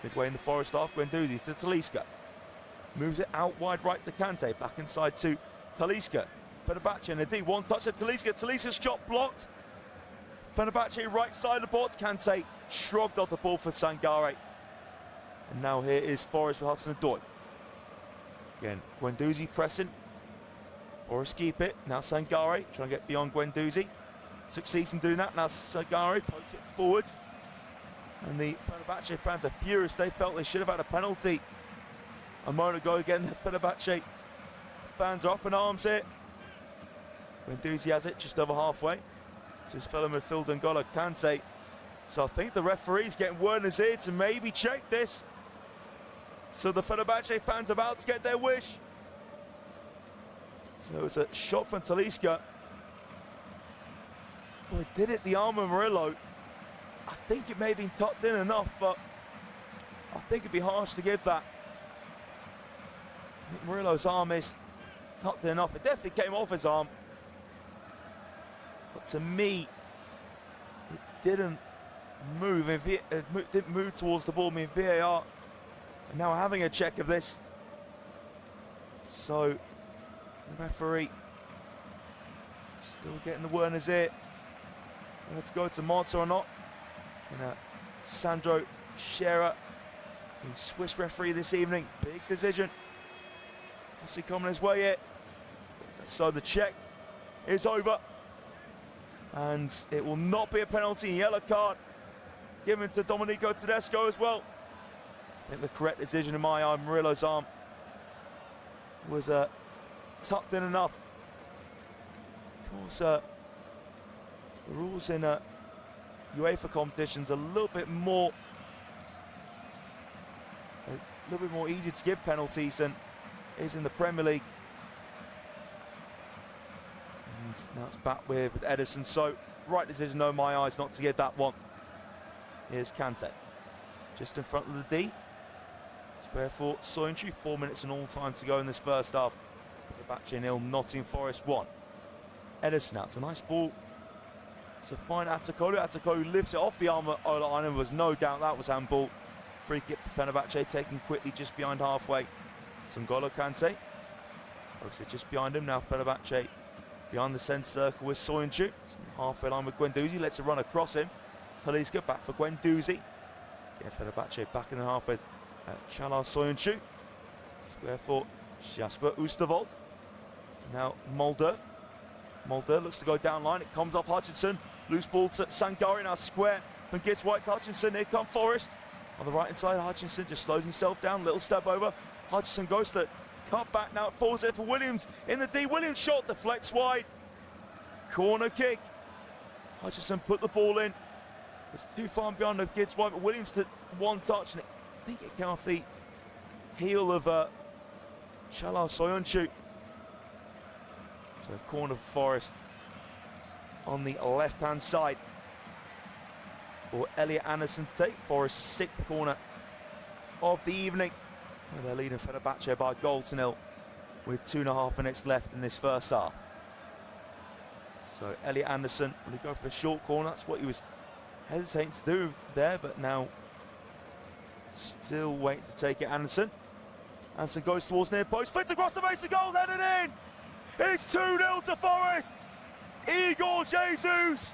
Midway in the Forest half, Guendouzi to Talisca. Moves it out wide right to Kante. Back inside to Talisca. Fenerbahce in the D. One touch at Talisca. Talisca's shot blocked. Fenerbahce right side of the box. Kante shrugged off the ball for Sangare. And now here is Forest with Hudson-Odoi. Again, Guendouzi pressing. Forest keep it. Now Sangare trying to get beyond Guendouzi. Succeeds in doing that. Now Sangare pokes it forward. And the Fenerbahce fans are furious. They felt they should have had a penalty a moment ago. Again, the Fenerbahce fans are up in arms here. Guendouzi has it just over halfway to his fellow midfielder N'Golo Kante. So I think the referee's getting word in his ear to maybe check this. So the Fenerbahce fans about to get their wish. So it's a shot from Talisca. Well, it did hit the arm of Murillo. I think it may have been tucked in enough, but I think it'd be harsh to give that. I think Murillo's arm is tucked in enough. It definitely came off his arm. But to me, it didn't move. It didn't move towards the ball. I mean, VAR are now having a check of this. So the referee still getting the word in his ear. Let's go to Monza or not. And Sandro Scherer, the Swiss referee this evening. Big decision. What's he coming his way here? So the check is over. And it will not be a penalty. Yellow card given to Domenico Tedesco as well. I think the correct decision in my eye. Murillo's arm was tucked in enough. Of course, the rules in UEFA competitions are a little bit more easy to give penalties than is in the Premier League. And now it's back with Edison. So right decision, no, my eyes, not to give that one. Here's Kante, just in front of the D. Spare for Soyuncu. 4 minutes and all time to go in this first half. Fenerbahce 0, Nottingham Forest 1. Edison now, it's a nice ball to find Atakolu. Atakolu lifts it off the arm of Ola Aina. Was no doubt that was handball. Free kick for Fenerbahce, taken quickly just behind halfway. N'Golo Kante. Obviously just behind him now. Fenerbahce behind the centre circle with Soyuncu. Halfway line with Guendouzi. Lets it run across him. Talisca back for Guendouzi. Get Fenerbahce back in the half with Chala Soyuncu. Square for Jasper Oosterwolde. Now Mulder. Mulder looks to go down line. It comes off Hutchinson. Loose ball to Sangare. Now square from Gibbs White to Hutchinson. Here come Forest. On the right hand side, Hutchinson just slows himself down. Little step over. Hutchinson goes to cut back. Now it falls there for Williams in the D. Williams shot deflects wide. Corner kick. Hutchinson put the ball in. It's too far beyond the Gibbs White, but Williams to one touch. And I think it came off the heel of Chala Soyuncu. So corner for Forest on the left-hand side. For Elliot Anderson to take Forest's sixth corner of the evening. Well, they're leading Fenerbahce by a goal to nil with 2.5 minutes left in this first half. So Elliot Anderson, will he go for a short corner? That's what he was hesitating to do there, but now still waiting to take it. Anderson goes towards near post, flicked across the base of goal, headed in. It's 2-0 to Forest. Igor Jesus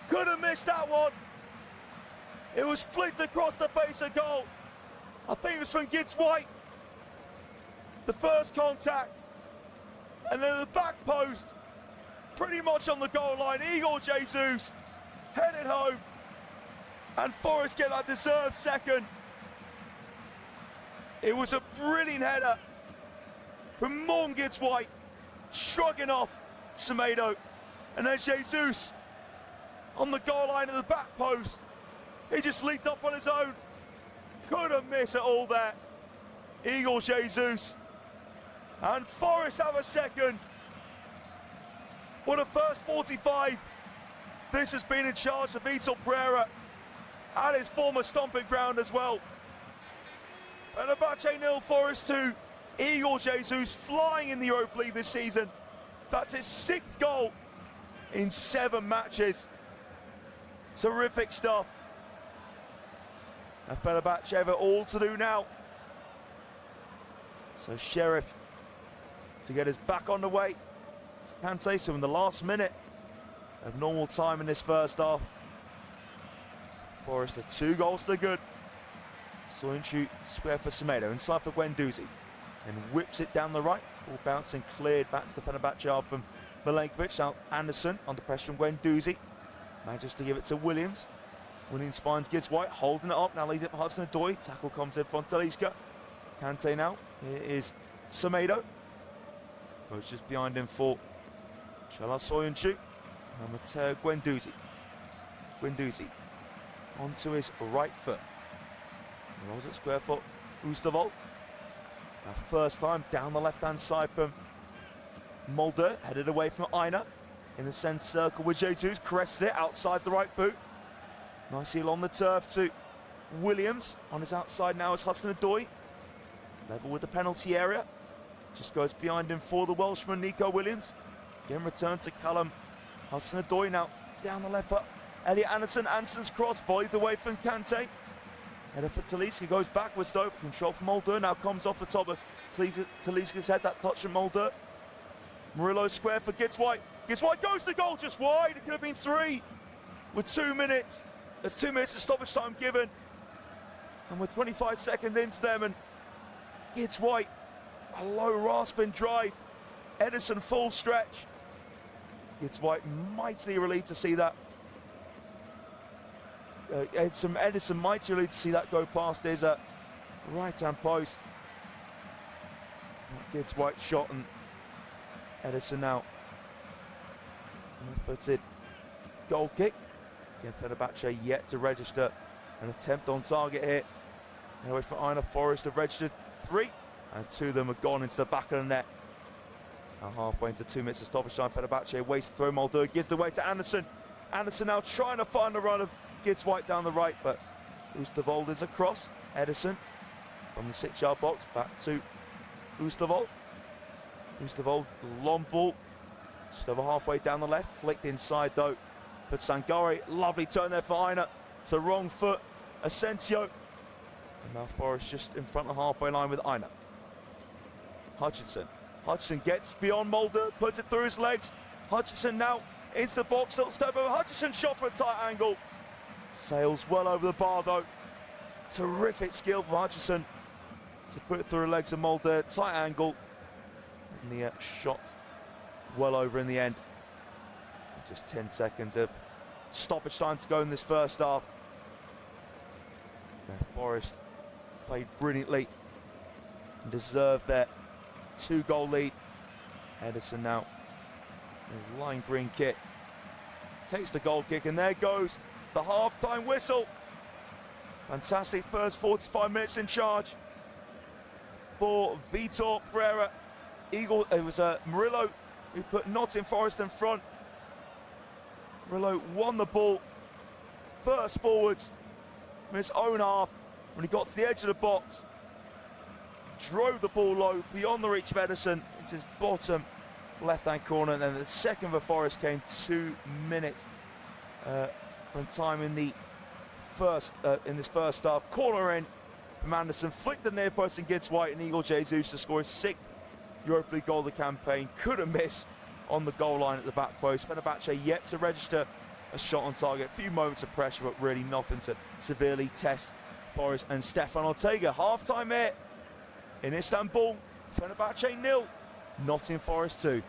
could have missed that one. It was flicked across the face of goal. I think it was from Gibbs White. The first contact. And then the back post, pretty much on the goal line. Igor Jesus headed home. And Forest get that deserved second. It was a brilliant header from Morgan Gibbs White, shrugging off Semedo. And then Jesus on the goal line of the back post. He just leaped up on his own. Couldn't miss it all there. Igor Jesus. And Forest have a second. What a first 45. This has been in charge of Vitor Pereira at his former stomping ground as well. Fenerbahce 0, Forest 2. Igor Jesus flying in the Europa League this season. That's his 6th goal in 7 matches. Terrific stuff. And Fenerbahce have it all to do now. So Sheriff to get us back on the way. Kante, so in the last minute of normal time in this first half. Forest are 2 goals to the good. Soyuncu square for Semedo, inside for Guendouzi. And whips it down the right. Ball bouncing, cleared back to the Fenerbahce half from Milenkovic. Now Anderson under pressure from Guendouzi. Manages to give it to Williams. Williams finds Gibbs White, holding it up. Now leaves it for Hudson-Odoi. Tackle comes in from Talisca. Kante now. Here is Semedo. Goes just behind him for Chala Soyuncu. And Matteo Guendouzi. Guendouzi onto his right foot. Rolls it square foot. Oosterwolde. Now first time down the left-hand side from Mulder. Headed away from Aina. In the centre circle with Jesus. Caresses it outside the right boot. Nicely along the turf to Williams. On his outside now is Hudson-Odoi. Level with the penalty area. Just goes behind him for the Welshman, Nico Williams. Again returned to Callum Hudson-Odoi now down the left foot. Elliot Anderson. Anderson's cross volleyed away from Kante. Header for Talisca, goes backwards though. Control from Mulder, now comes off the top of Talisca's head. That touch from Mulder. Murillo square for Gibbs White. Gibbs White goes to goal just wide. It could have been 3 with 2 minutes. There's 2 minutes of stoppage time given. And we're 25 seconds into them, and Gibbs White, a low rasping drive. Edison full stretch. Gibbs White mightily relieved to see that. Edison mightily relieved to see that go past his right-hand post. Gibbs White shot, and Edison now left-footed goal kick. Again, Fenerbahce yet to register an attempt on target here. Anyway, for Aina, Forest have registered 3, and 2 of them have gone into the back of the net. Now halfway into 2 minutes of stoppage time, Fenerbahce waits to throw. Mulder gives the way to Anderson. Anderson now trying to find the run of Gibbs White down the right, but Oosterwolde is across. Edison from the 6-yard box back to Oosterwolde. Oosterwolde, long ball, just over halfway down the left, flicked inside though for Sangare. Lovely turn there for Aina to wrong foot, Asensio. And now Forest just in front of the halfway line with Aina. Hutchinson gets beyond Mulder, puts it through his legs. Hutchinson now into the box, little step over. Hutchinson shot for a tight angle. Sails well over the bar though. Terrific skill for Hutchinson to put it through the legs of Mulder. Tight angle. And the shot well over in the end. Just 10 seconds of stoppage time to go in this first half. Forest played brilliantly and deserved their 2-goal lead. Edison now his lime green kit takes the goal kick, and there goes the half-time whistle. Fantastic first 45 minutes in charge for Vitor Pereira. It was Murillo who put Nottingham Forest in front. Murillo won the ball, burst forwards from his own half when he got to the edge of the box, drove the ball low beyond the reach of Edison into his bottom left-hand corner, and then the second for Forest came 2 minutes from time in the first in this first half. Corner in from Anderson, flicked the near post and Gibbs White, and Igor Jesus to score his 6th Europa League goal of the campaign. Couldn't miss on the goal line at the back post. Fenerbahce yet to register a shot on target. A few moments of pressure, but really nothing to severely test Forest and Stefan Ortega. Half-time here in Istanbul. Fenerbahce 0, Nottingham Forest 2.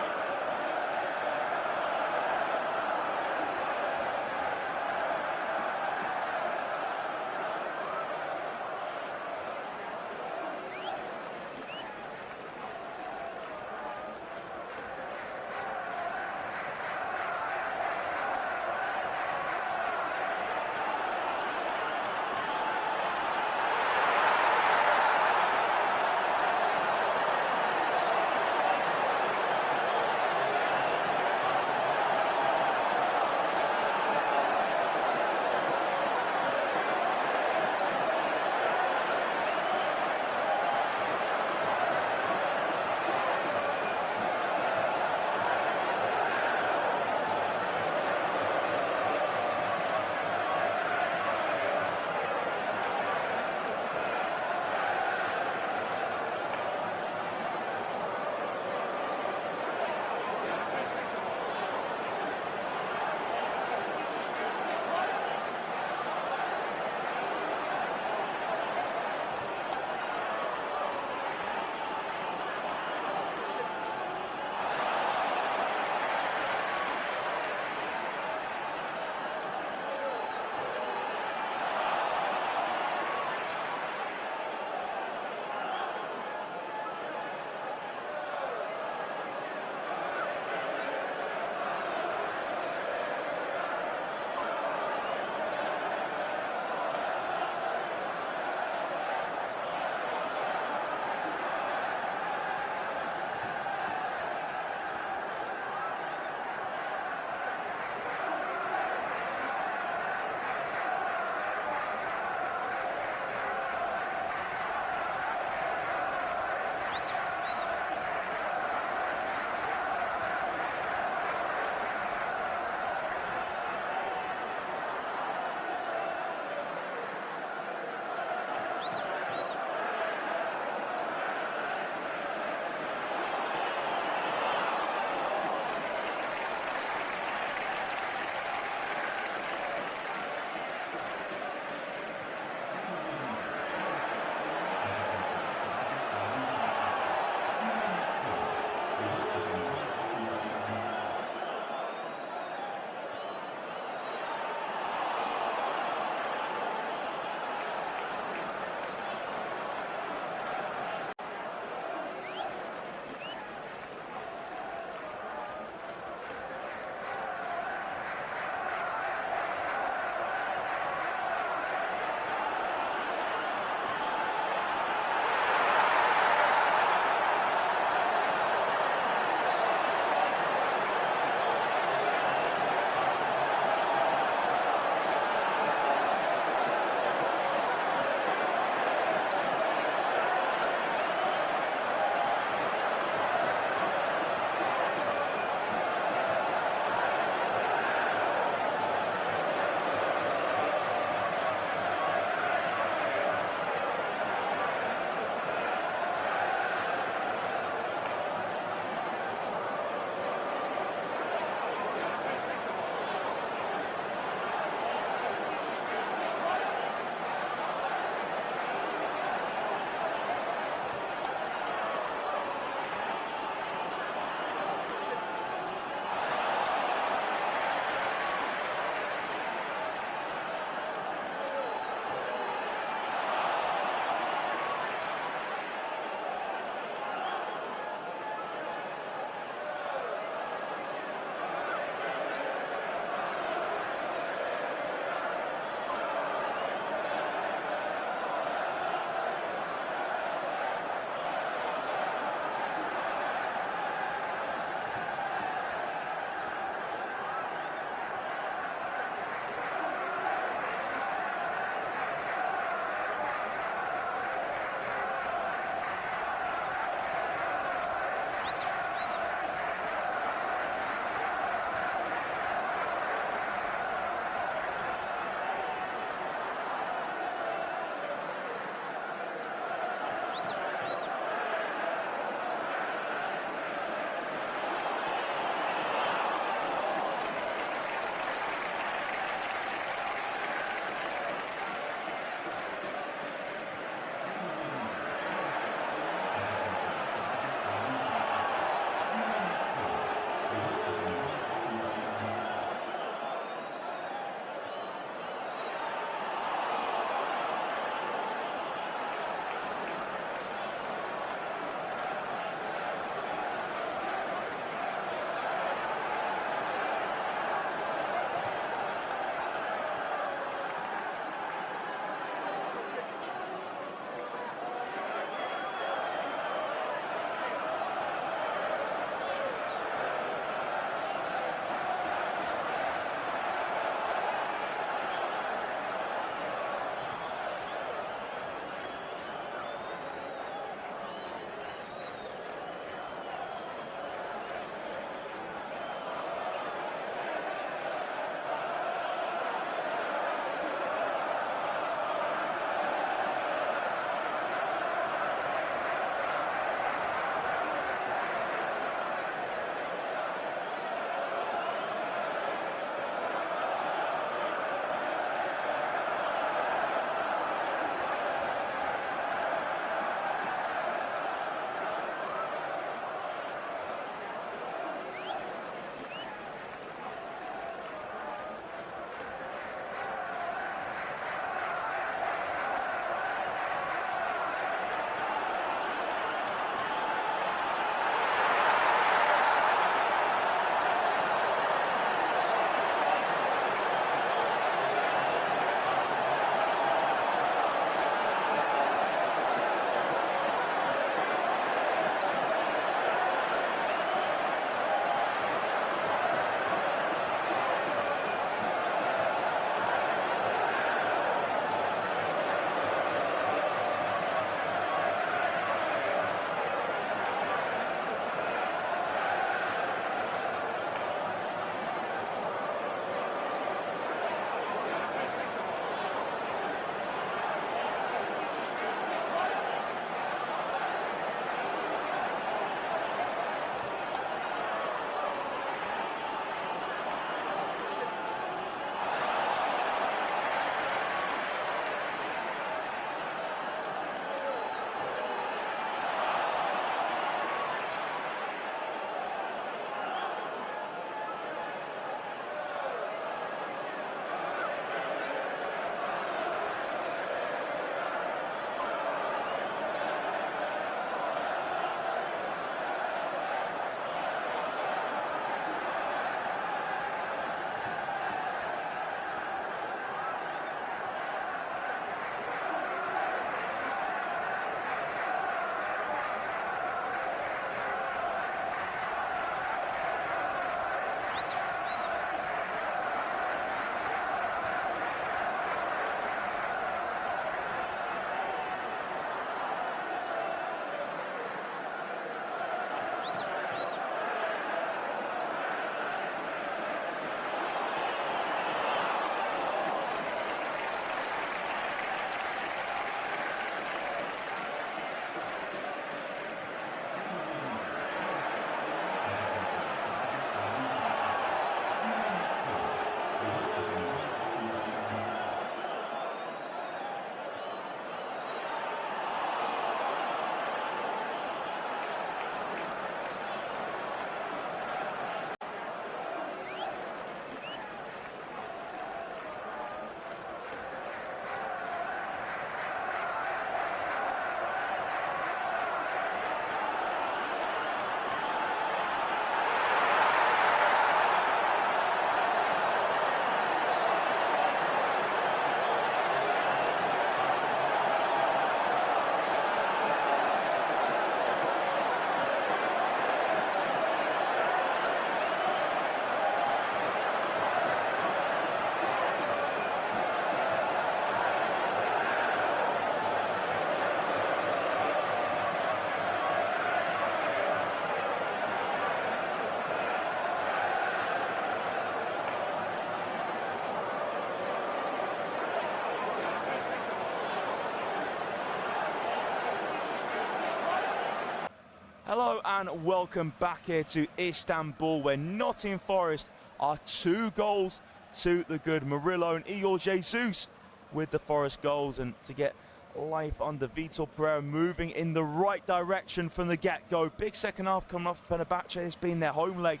Hello and welcome back here to Istanbul, where Nottingham Forest are 2 goals to the good. Murillo and Igor Jesus with the Forest goals, and to get life under Vitor Pereira moving in the right direction from the get-go. Big second half coming up for Fenerbahce. It's been their home leg.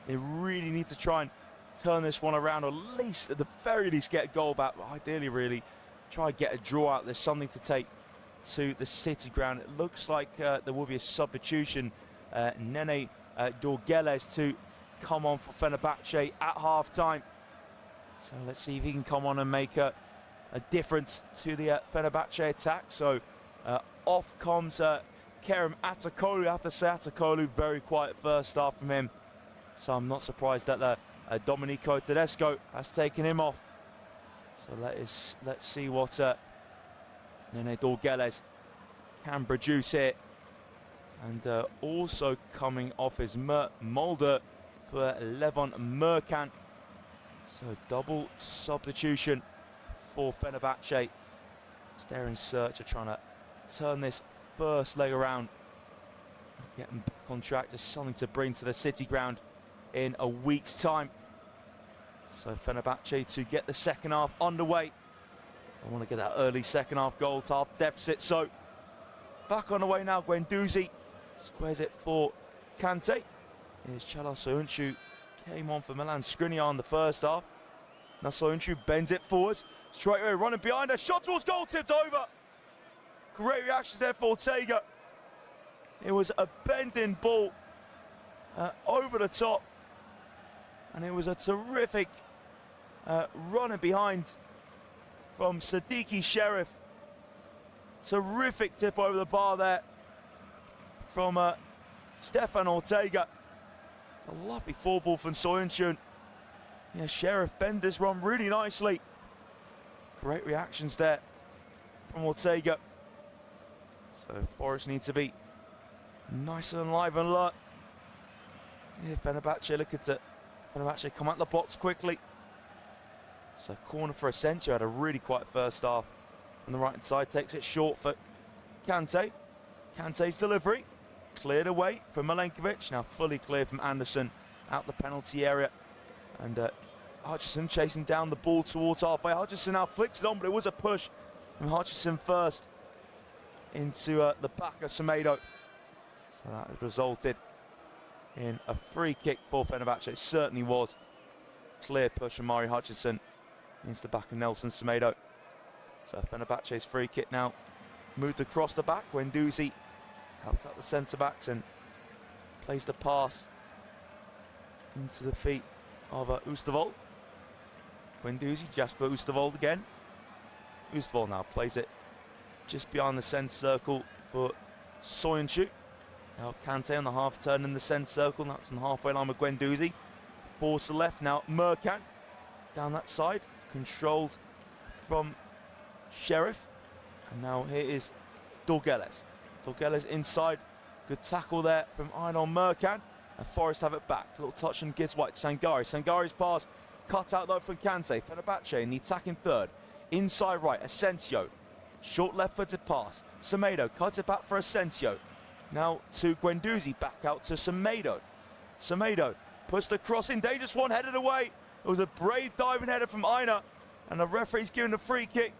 They really need to try and turn this one around, or at least, at the very least, get a goal back. But ideally, really, try and get a draw out. There's something to take to the City ground. It looks like there will be a substitution. Nene Dorgeles to come on for Fenerbahce at half-time. So let's see if he can come on and make a difference to the Fenerbahce attack. So off comes Kerem Atakolu. I have to say, Atakolu, very quiet first half from him. So I'm not surprised that Domenico Tedesco has taken him off. So let's see what Nene Dorgeles can produce here. And also coming off is Mulder for Levon Merkan. So double substitution for Fenerbahce. They're in search of trying to turn this first leg around, getting back on track, just something to bring to the City ground in a week's time. So Fenerbahce to get the second half underway. I want to get that early second half goal to half deficit. So back on the way now. Guendouzi squares it for Kante. Here's Chala Soyuncu, came on for Milan Skriniar in the first half. Now Soyuncu bends it forwards, straight away running behind her, shot towards goal, tipped over. Great reactions there for Ortega. It was a bending ball over the top, and it was a terrific running behind from Sadiki Sheriff. Terrific tip over the bar there from Stefan Ortega. It's a lovely four ball from Soyuncu. Yeah, Sheriff bend this run really nicely. Great reactions there from Ortega. So Forest need to be nice and live and alert. Yeah, Fenerbahce looking to Fenerbahce come out the box quickly. So corner for Asensio, had a really quiet first half. On the right hand side, takes it short for Kante. Kante's delivery cleared away from Milenkovic. Now fully cleared from Anderson out the penalty area. And Hutchison chasing down the ball towards halfway. Hutchison now flicks it on, but it was a push from Hutchison first into the back of Semedo. So that resulted in a free kick for Fenerbahce. It certainly was. Clear push from Mari Hutchison into the back of Nelson Semedo. So Fenerbahce's free kick now moved across the back. Guendouzi helps out the centre-backs and plays the pass into the feet of Oosterwolde. Guendouzi, Jasper Oosterwolde again. Oosterwolde now plays it just behind the centre circle for Soyuncu. Now Kante on the half turn in the centre circle. That's on the halfway line with Guendouzi. Force the left now. Merkan down that side, controlled from Sheriff. And now here is Dorgeles. Dorgeles inside. Good tackle there from Einar Merkan. And Forest have it back. Little touch and gives White. Sangari. Sangari's pass cut out though from Kante. Fenerbahce in the attacking third. Inside right. Asensio. Short left-footed pass. Semedo cuts it back for Asensio. Now to Guendouzi. Back out to Semedo. Semedo puts the cross in. Dangerous one, headed away. It was a brave diving header from Einar. And the referee's giving the free kick.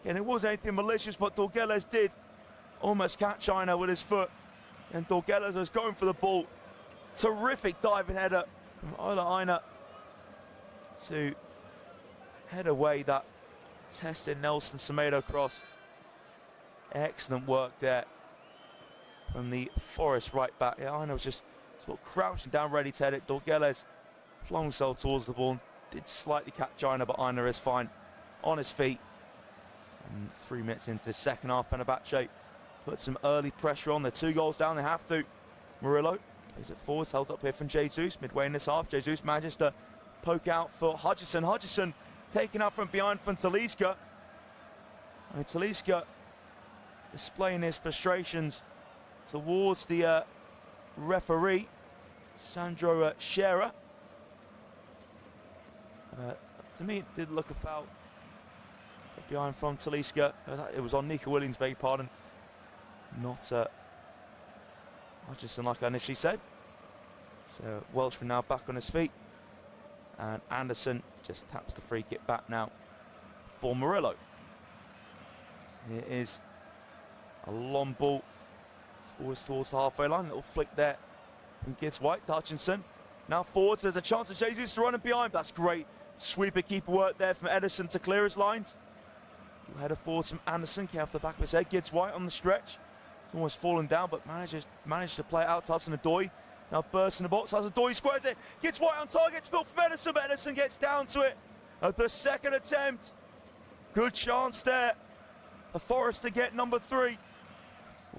Again, it wasn't anything malicious, but Dorgeles did almost catch Einar with his foot. And Dorgeles was going for the ball. Terrific diving header from Ola Einar to head away that tested Nelson Semedo cross. Excellent work there from the Forest right back. Yeah, Einar was just sort of crouching down, ready to head it. Dorgeles flung himself towards the ball, did slightly catch Einar, but Einar is fine on his feet. And 3 minutes into the second half, Fenerbahce put some early pressure on. They're 2 goals down, they have to. Murillo plays it forwards, held up here from Jesus. Midway in this half, Jesus manages to poke out for Hutchison. Hutchison taken up from behind from Talisca. I mean, Talisca displaying his frustrations towards the referee, Sandro Scherer. To me, it did look a foul behind from Talisca. It was on Nico Williams, beg your pardon. Not Hutchinson, like I initially said. So Welshman now back on his feet. And Anderson just taps the free kick back now for Murillo. Here is a long ball forwards towards the halfway line. Little flick there from Gibbs White to Hutchinson. Now forwards, there's a chance for Jesus to run in behind. That's great sweeper keeper work there from Edison to clear his lines. Header forwards from Anderson, came off the back of his head. Gibbs White on the stretch. It's almost fallen down, but managed to play it out to Hudson-Odoi. Now bursts in the box, Hudson-Odoi squares it. Gibbs White on target, spilled from Edison, but Edison gets down to it at the second attempt. Good chance there for Forest to get number 3.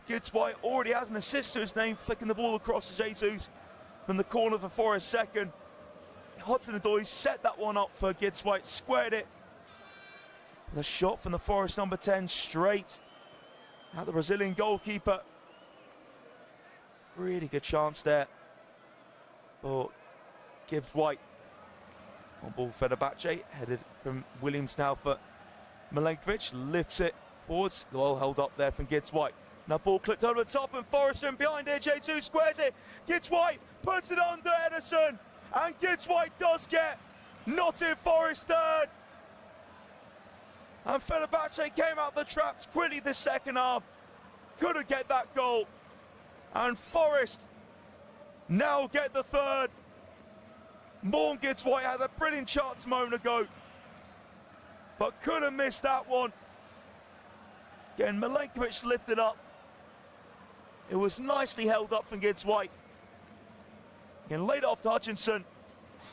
Gibbs White already has an assist to his name, flicking the ball across to Jesus from the corner for Forest second. Hudson-Odoi set that one up for Gibbs White, squared it. The shot from the Forest number 10 straight at the Brazilian goalkeeper. Really good chance there for Gibbs White. On ball fenerbahce, headed from Williams now for Milenkovic, lifts it forwards. Well held up there from Gibbs White. Now ball clipped over the top and Forest in behind here. J2 squares it. Gibbs White puts it under Edison. And Gibbs White does get Nottingham Forest third. And Fenerbahce came out the traps quickly this second half. Couldn't get that goal. And Forest now get the third. Morgan Gibbs White had a brilliant chance a moment ago, but couldn't miss that one. Again, Milenkovic lifted up. It was nicely held up from Gibbs White. Again, laid it off to Hutchinson.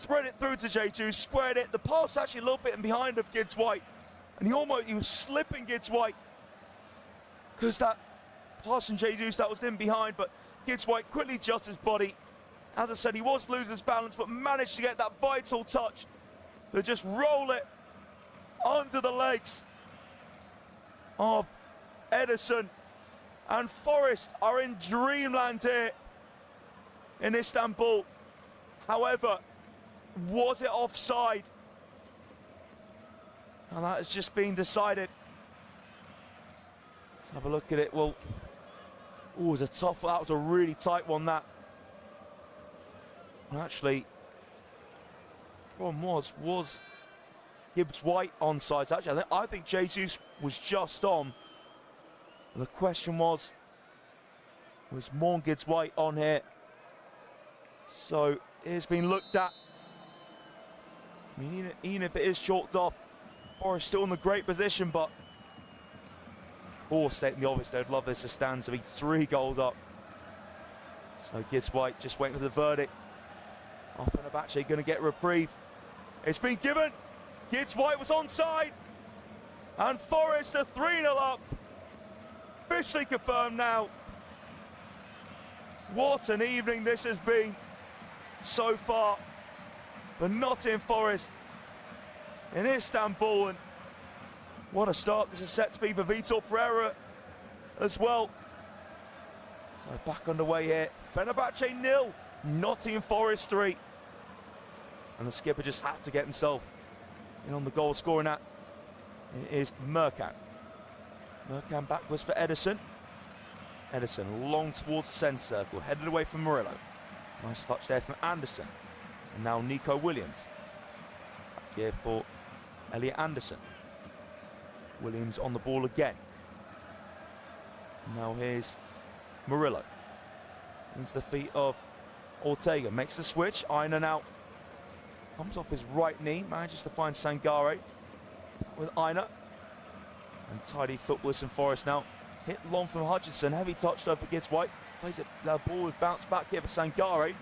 Thread it through to J2, squared it. The pass actually a little bit in behind of Gibbs White. And he was slipping Gibbs White because that pass from Jesus that was in behind, but Gibbs White quickly adjusts his body. As I said, he was losing his balance, but managed to get that vital touch to just roll it under the legs of Edison. And Forest are in dreamland here in Istanbul. However, was it offside? And that has just been decided. Let's have a look at it. Well, it was that was a really tight one, that. And actually, the problem was Gibbs White onside. Actually, I think Jesus was just on. The question was Morgan Gibbs White on here? So it's been looked at. I mean, even if it is chalked off, Forest still in a great position, but of course, stating the obvious, they'd love this to stand to be 3 goals up. So Gibbs White just waiting for the verdict. Fenerbahce going to get reprieve. It's been given. Gibbs White was onside, and Forest are 3-0 up. Officially confirmed now. What an evening this has been so far for Nottingham Forest in Istanbul, and what a start this is set to be for Vitor Pereira as well. So back underway here. Fenerbahce 0, Nottingham Forest 3. And the skipper just had to get himself in on the goal scoring act. It is Merkan. Merkan backwards for Edison. Edison long towards the centre circle, headed away from Murillo. Nice touch there from Anderson. And now Nico Williams. Back here for Elliot Anderson. Williams on the ball again. Now here's Murillo. Into the feet of Ortega. Makes the switch. Aina now comes off his right knee. Manages to find Sangare with Aina. And tidy footballers in Forest now. Hit long from Hutchinson. Heavy touch though for Gibbs White. Plays it. The ball is bounced back here for Sangare.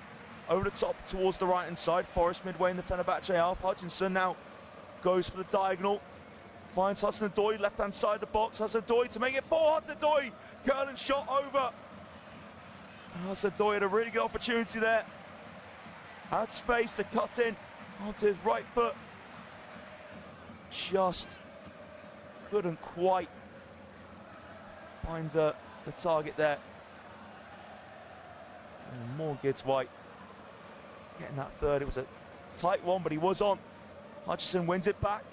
Over the top towards the right hand side. Forest midway in the Fenerbahce half. Hutchinson now goes for the diagonal. Finds Hudson-Odoi, left hand side of the box. Hudson-Odoi to make it for Hudson-Odoi. Curling shot over. Hudson-Odoi had a really good opportunity there. Had space to cut in onto his right foot. Just couldn't quite find the target there. And more Gibbs White getting that third. It was a tight one, but he was on. Hutchinson wins it back.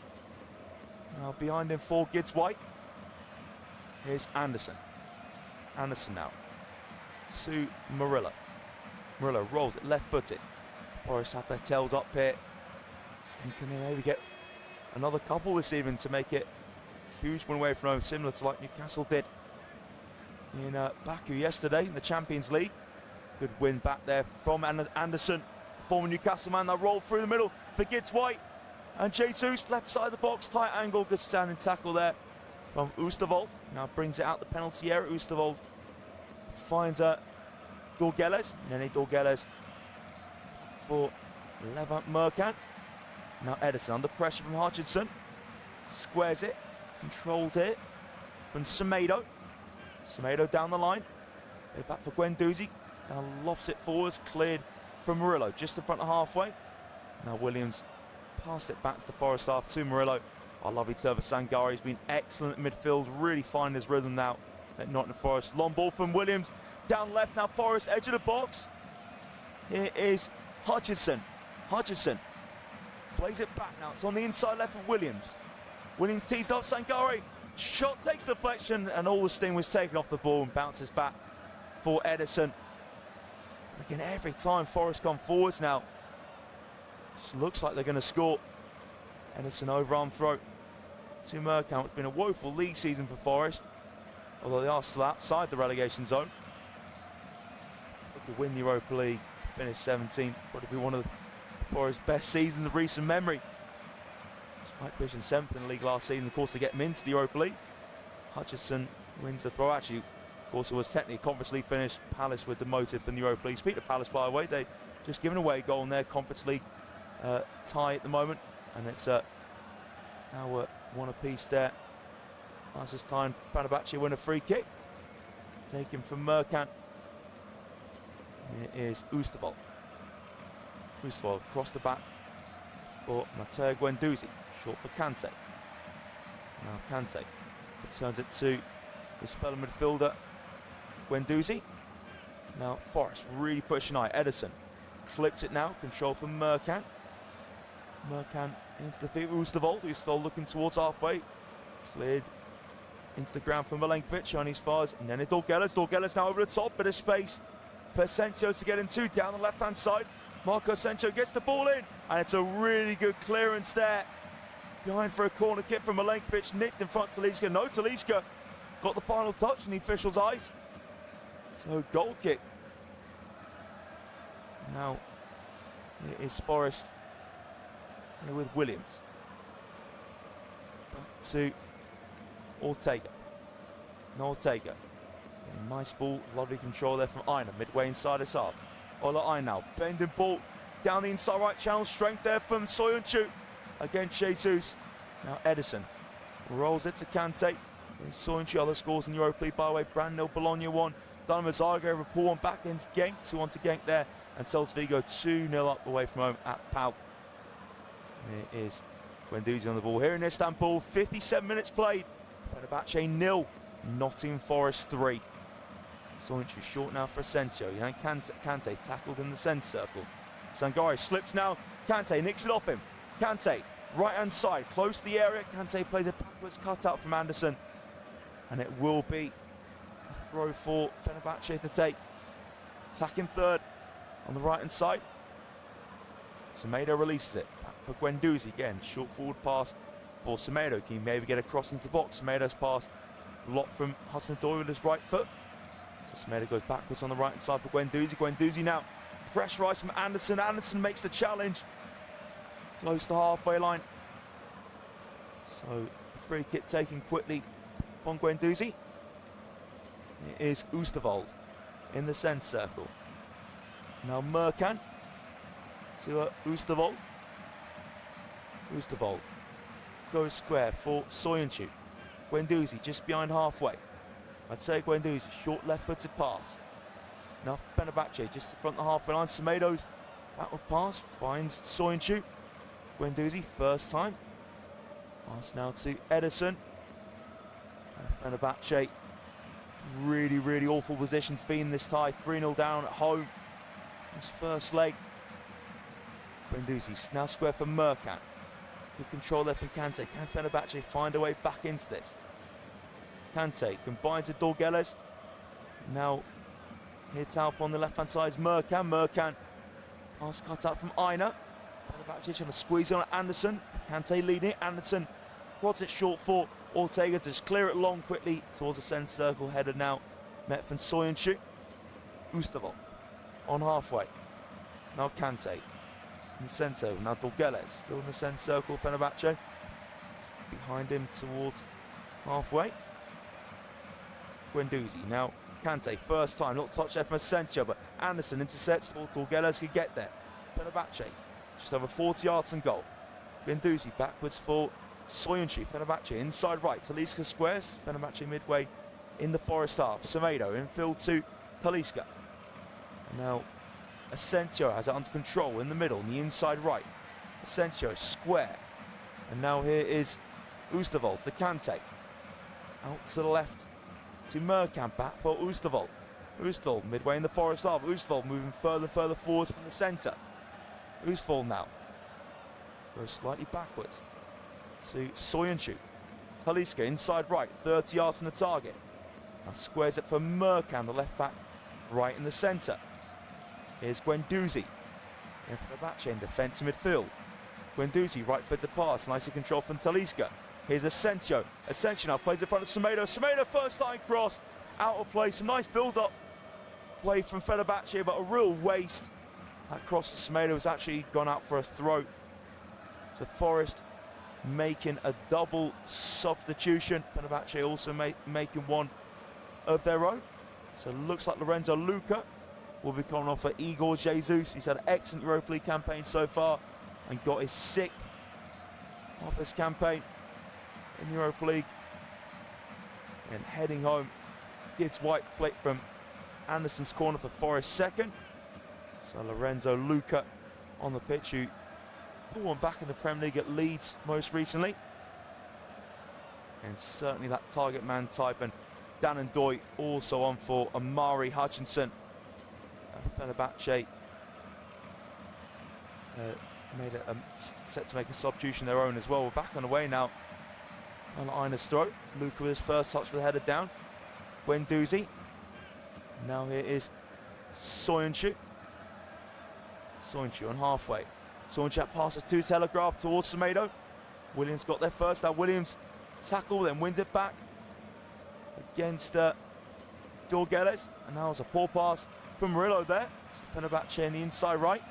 Now behind him for Gibbs White. Here's Anderson. Anderson now to Murillo. Murillo rolls it left-footed. Forest have their tails up here. And can they maybe get another couple this evening to make it a huge win away from home, similar to like Newcastle did in Baku yesterday in the Champions League. Good win back there from Anderson, former Newcastle man. That rolled through the middle for Gibbs White. And Jesus, left side of the box, tight angle, good standing tackle there from Oosterwolde. Now brings it out the penalty area. Oosterwolde finds Dorgeles, Nene Dorgeles for Levant Merkant. Now Ederson under pressure from Hutchinson. Squares it, controls it from Semedo. Semedo down the line. Go back for Guendouzi. Now lofts it forwards, cleared from Murillo, just in front of halfway. Now Williams passed it back to the Forest half to Murillo. I love Turva Sangare. He's been excellent at midfield, really finding his rhythm now at Nottingham Forest. Long ball from Williams, down left now Forest, edge of the box. Here is Hutchinson. Hutchinson plays it back now. It's on the inside left of Williams. Williams teased off Sangare. Shot takes deflection, and all the sting was taken off the ball and bounces back for Ederson. Again, every time Forest come forwards now, just looks like they're going to score. Ederson overarm throw to Merkant. It's been a woeful league season for Forest, although they are still outside the relegation zone. They could win the Europa League, finish 17th, probably be one of Forest's best seasons of recent memory. Despite finishing 7th in the league last season, of course, to get them into the Europa League. Hutchinson wins the throw. Actually, of course, it was technically a Conference League finish. Palace were demoted from the Europa League. Speaking of Palace, by the way, they just given away a goal in their Conference League tie at the moment, and it's now one apiece there. Last this time, Fenerbahce win a free kick, taken from Merkant. Here is Oosterwolde. Oosterwolde across the back for Matteo Guendouzi, short for Kante. Now Kante returns it to his fellow midfielder Guendouzi. Now Forest really pushing high. Ederson clips it now, control from Merkant. Merkant into the field. Oosterwolde looking towards halfway. Cleared into the ground from Milenkovic on his fars. And then Dorgeles. Dorgeles now over the top, bit of space for Asensio to get into down the left hand side. Marco Asensio gets the ball in, and it's a really good clearance there. Behind for a corner kick from Milenkovic, nicked in front of Talisca. No, Talisca got the final touch in the official's eyes. So goal kick. Now it is Forest here with Williams. Back to Ortega. No Ortega. A nice ball, lovely control there from Aina, midway inside his half. Ola Aina, bending ball down the inside right channel, strength there from Soyuncu against Jesus. Now Ederson rolls it to Kante. Soyuncu, other scores in the Europa League, by the way. Brand-nil Bologna 1. Dynamo Zagreb report on back against Genk, 2-1 to Genk there. And Celta Vigo 2-0 up away from home at Pau. There is Guendouzi on the ball here in Istanbul. 57 minutes played. Fenerbahce 0, Nottingham Forest 3. Soyuncu short now for Asensio. Kante tackled in the centre circle. Sangare slips now. Kante nicks it off him. Kante, right hand side, close to the area. Kante plays a backwards cutout from Anderson. And it will be a throw for Fenerbahce to take. Attacking third on the right hand side. Semedo releases it. Back for Guendouzi again. Short forward pass for Semedo. Can he maybe get across into the box? Semedo's pass blocked from Hudson-Odoi with his right foot. So Semedo goes backwards on the right hand side for Guendouzi. Guendouzi now pressurised from Anderson. Anderson makes the challenge. Close to the halfway line. So free kick taken quickly from Guendouzi. It is Oosterwolde in the centre circle. Now Merkant to Oosterwolde. Oosterwolde goes square for Soyuncu. Guendouzi just behind halfway. Matteo Guendouzi, short left-footed pass. Now Fenerbahce just in front of the halfway line. Semedo's backward pass finds Soyuncu. Guendouzi first time. Pass now to Ederson. And Fenerbahce, really awful position to be in this tie. 3-0 down at home. His first leg. Guendouzi now square for Merkant. Good control there from Kante. Can Fenerbahce find a way back into this? Kante combines with Dorgeles. Now Hits out on the left hand side is Merkan. Pass cut out from Aina. Fenerbahce trying to squeeze on Anderson. Kante leading it. Anderson quads it short for Ortega to just clear it long quickly towards the centre circle. Headed now. Met from Soyuncu. Ustaval on halfway. Now Kante in the centre. Now Dorgeles still in the centre circle. Fenerbahce behind him towards halfway. Guendouzi now. Kante first time, not touch there from Asensio, but Anderson intercepts for Dorgeles could get there. Fenerbahce just over 40 yards and goal. Guendouzi backwards for Soyuncu. Fenerbahce inside right. Talisca squares. Fenerbahce midway in the Forest half. Semedo infield to Talisca. And now Asensio has it under control in the middle, on the inside right. Asensio square. And now here is Ustaval to Kante. Out to the left to Merkan, back for Ustaval. Ustaval midway in the Forest half. Ustaval moving further and further forwards from the centre. Ustaval now goes slightly backwards to Soyuncu. Talisca inside right, 30 yards from the target. Now squares it for Merkan, the left back, right in the centre. Here's Guendouzi. In Fenerbahce in defence midfield. Guendouzi right foot to pass, nicely controlled from Talisca. Here's Asensio. Asensio now plays in front of Semedo. Semedo first time cross, out of play. Some nice build-up play from Fenerbahce, but a real waste. That cross to Semedo has actually gone out for a throw. So Forest making a double substitution. Fenerbahce also making one of their own. So it looks like Lorenzo Luca will be coming off for Igor Jesus. He's had an excellent Europa League campaign so far and got his 6th of this campaign in the Europa League. And heading home, gets white flick from Anderson's corner for Forest second. So Lorenzo Luca on the pitch, who pulled one back in the Premier League at Leeds most recently. And certainly that target man type. And Dan and Doy also on for Amari Hutchinson. Fenerbahce made it set to make a substitution their own as well. We're back on the way now on Aina's throat. Luca with his first touch with the header down. Guendouzi. Now here is Soyuncu. Soyuncu on halfway. Soyuncu passes to Telegraph towards Semedo. Williams got there first. Now Williams tackle, then wins it back against Dorgeles. And now it's a poor pass from Murillo there. So Fenerbahce in the inside right.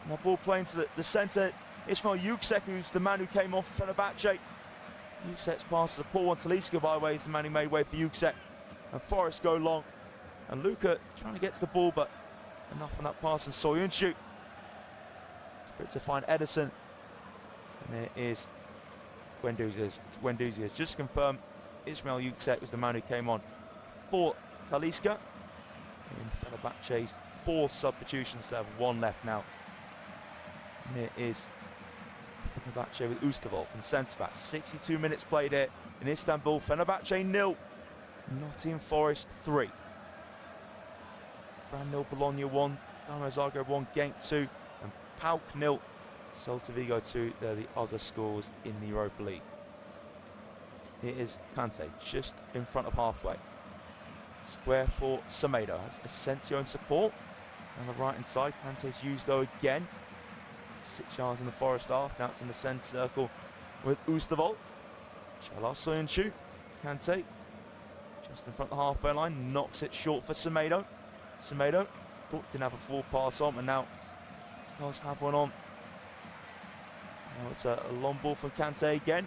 Now ball playing to the centre. Ismail Yüksek, who's the man who came off for Fenerbahce. Yüksek's pass is a poor one. Talisca, by the way, is the man who made way for Yüksek. And Forest go long. And Luca trying to get to the ball, but enough on that pass. And Soyuncu for it to find Edison. And there is Guendouzi. Guendouzi has just confirmed Ismail Yüksek was the man who came on for Talisca. In Fenerbahce's 4 substitutions, they have 1 left now. And here is Fenerbahce with Ustaval from centre back. 62 minutes played here in Istanbul. Fenerbahce 0, Nottingham Forest 3. Brand 0, Bologna 1, Dinamo Zagreb 1, Genk 2, and PAOK 0, Celta Vigo 2. They're the other scores in the Europa League. Here is Kante just in front of halfway. Square for Semedo. Has Asensio in support. On the right hand side, Kante's used though again. 6 yards in the Forest half. Now it's in the centre circle with Ustaval. Chala Soyuncu. Kante just in front of the halfway line. Knocks it short for Semedo. Semedo thought didn't have a full pass on, and now does have one on. Now it's a long ball from Kante again.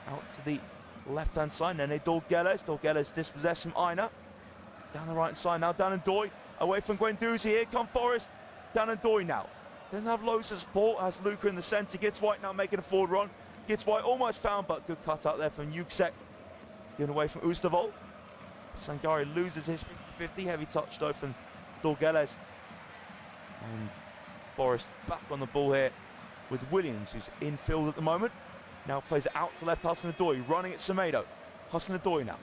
Out to the left hand side. Then Dorgeles. Dorgeles dispossessed from Aina. Down the right hand side now. Dan and Doy away from Guendouzi. Here come Forest. Dan and Doy now. Doesn't have loads of support. Has Luca in the centre. Gets White now making a forward run. Gets White almost found, but good cut out there from Yüksek. Given away from Ustaval. Sangari loses his 50-50. Heavy touch though from Dorgeles. And Forest back on the ball here with Williams, who's in field at the moment. Now plays it out to left. Hudson-Odoi running at Semedo. Hudson-Odoi now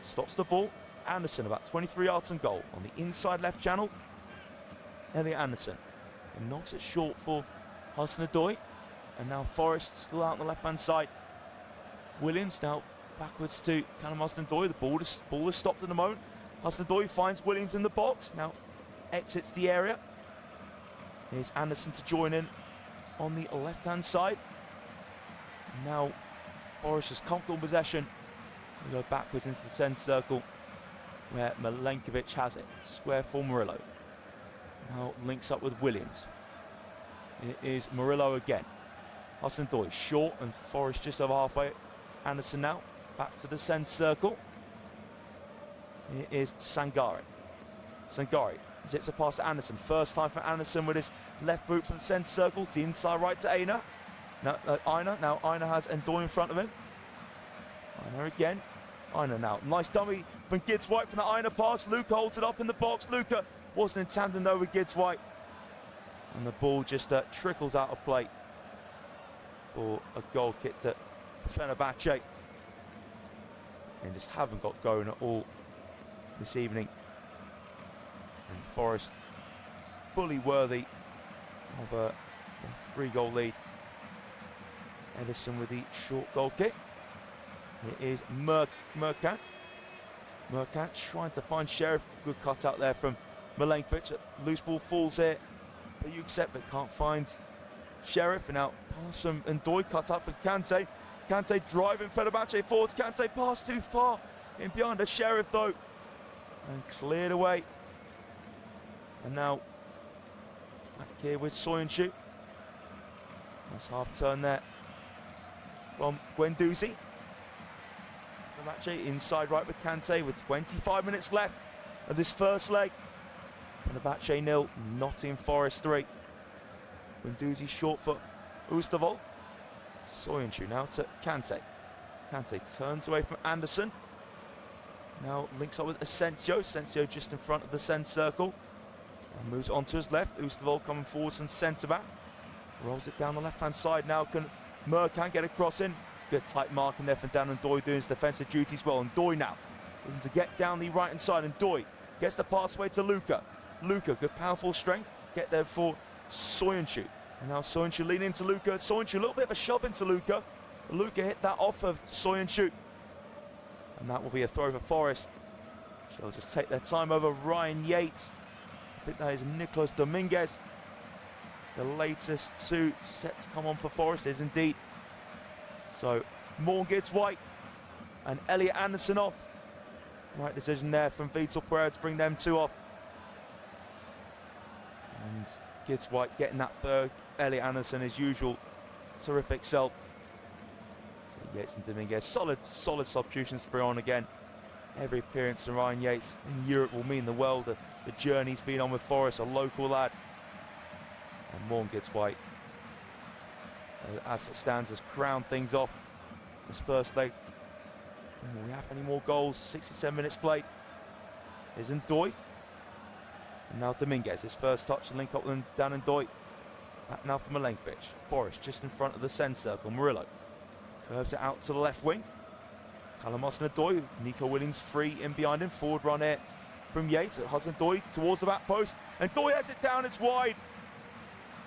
stops the ball. Anderson about 23 yards and goal on the inside left channel. Elliot Anderson and knocks it short for Hudson-Odoi. And now Forest still out on the left hand side. Williams now backwards to Callum Hudson-Odoi. The ball is stopped at the moment. Hudson-Odoi finds Williams in the box, now exits the area. Here's Anderson to join in on the left-hand side. And now Forest has comfortable possession. We go backwards into the centre circle where Milenkovic has it. Square for Murillo. Now links up with Williams. It is Murillo again. Hudson-Odoi short and Forest just over halfway. Anderson now back to the centre circle. Here is Sangare. Sangare zips a pass to Anderson. First time for Anderson with his left boot from the centre circle to the inside right to Aina. Now Aina. Now Aina has Ndoi in front of him. Aina again. Aina now. Nice dummy from Gibbs-White from the Aina pass. Luca holds it up in the box. Luca wasn't in tandem though with Gibbs-White. And the ball just trickles out of play for a goal kick to Fenerbahce. And just haven't got going at all this evening. And Forest fully worthy of a 3-goal lead. Edison with the short goal kick. It is Merkant. Merkant trying to find Sheriff. Good cut out there from Milenkovic. Loose ball falls here for Yuksep, but can't find Sheriff. And now pass from Ndoi, cut out for Kante. Kante driving Fenerbahce forwards. Kante passed too far in behind the Sheriff though. And cleared away. And now back here with Soyuncu. Nice half turn there from Guendouzi. Fenerbahce inside right with Kante with 25 minutes left of this first leg. Fenerbahce 0, Nottingham Forest 3. Guendouzi short for Oosterwolde. Soyuncu now to Kante. Kante turns away from Anderson. Now links up with Asensio. Asensio just in front of the centre circle. And moves on to his left. Oosterwolde coming forwards from centre back. Rolls it down the left-hand side. Now can Merkant get a cross in. Good tight marking there from Dan Ndoi doing his defensive duties well. Ndoi now looking to get down the right-hand side. Ndoi gets the pass away to Luca. Luca, good powerful strength. Get there for Soyuncu. And now Soyuncu leaning into Luca. Soyuncu, a little bit of a shove into Luca. Luca hit that off of Soyuncu. And that will be a throw for Forest. They'll just take their time over Ryan Yates. I think that is Nicolas Dominguez. The latest 2 sets come on for Forest is indeed. So Morgan Gibbs-White and Elliot Anderson off. Right decision there from Vitor Pereira to bring them 2 off. And Gibbs-White getting that third. Elliot Anderson as usual. Terrific self. So Yates and Dominguez. Solid substitutions to bring on again. Every appearance from Ryan Yates in Europe will mean the world. The journey he's been on with Forest, a local lad. And Morgan Gibbs-White, as it stands, has crowned things off this first leg. Will we have any more goals? 67 minutes played. Here's Ndoi. And now Dominguez, his first touch to link up with Dan Ndoi. Back now for Milenkovic. Forest just in front of the centre circle. Murillo curves it out to the left wing. Kalamos and Ndoi. Nico Williams free in behind him. Forward run here from Yates. Hudson-Odoi towards the back post. And Ndoi heads it down, it's wide.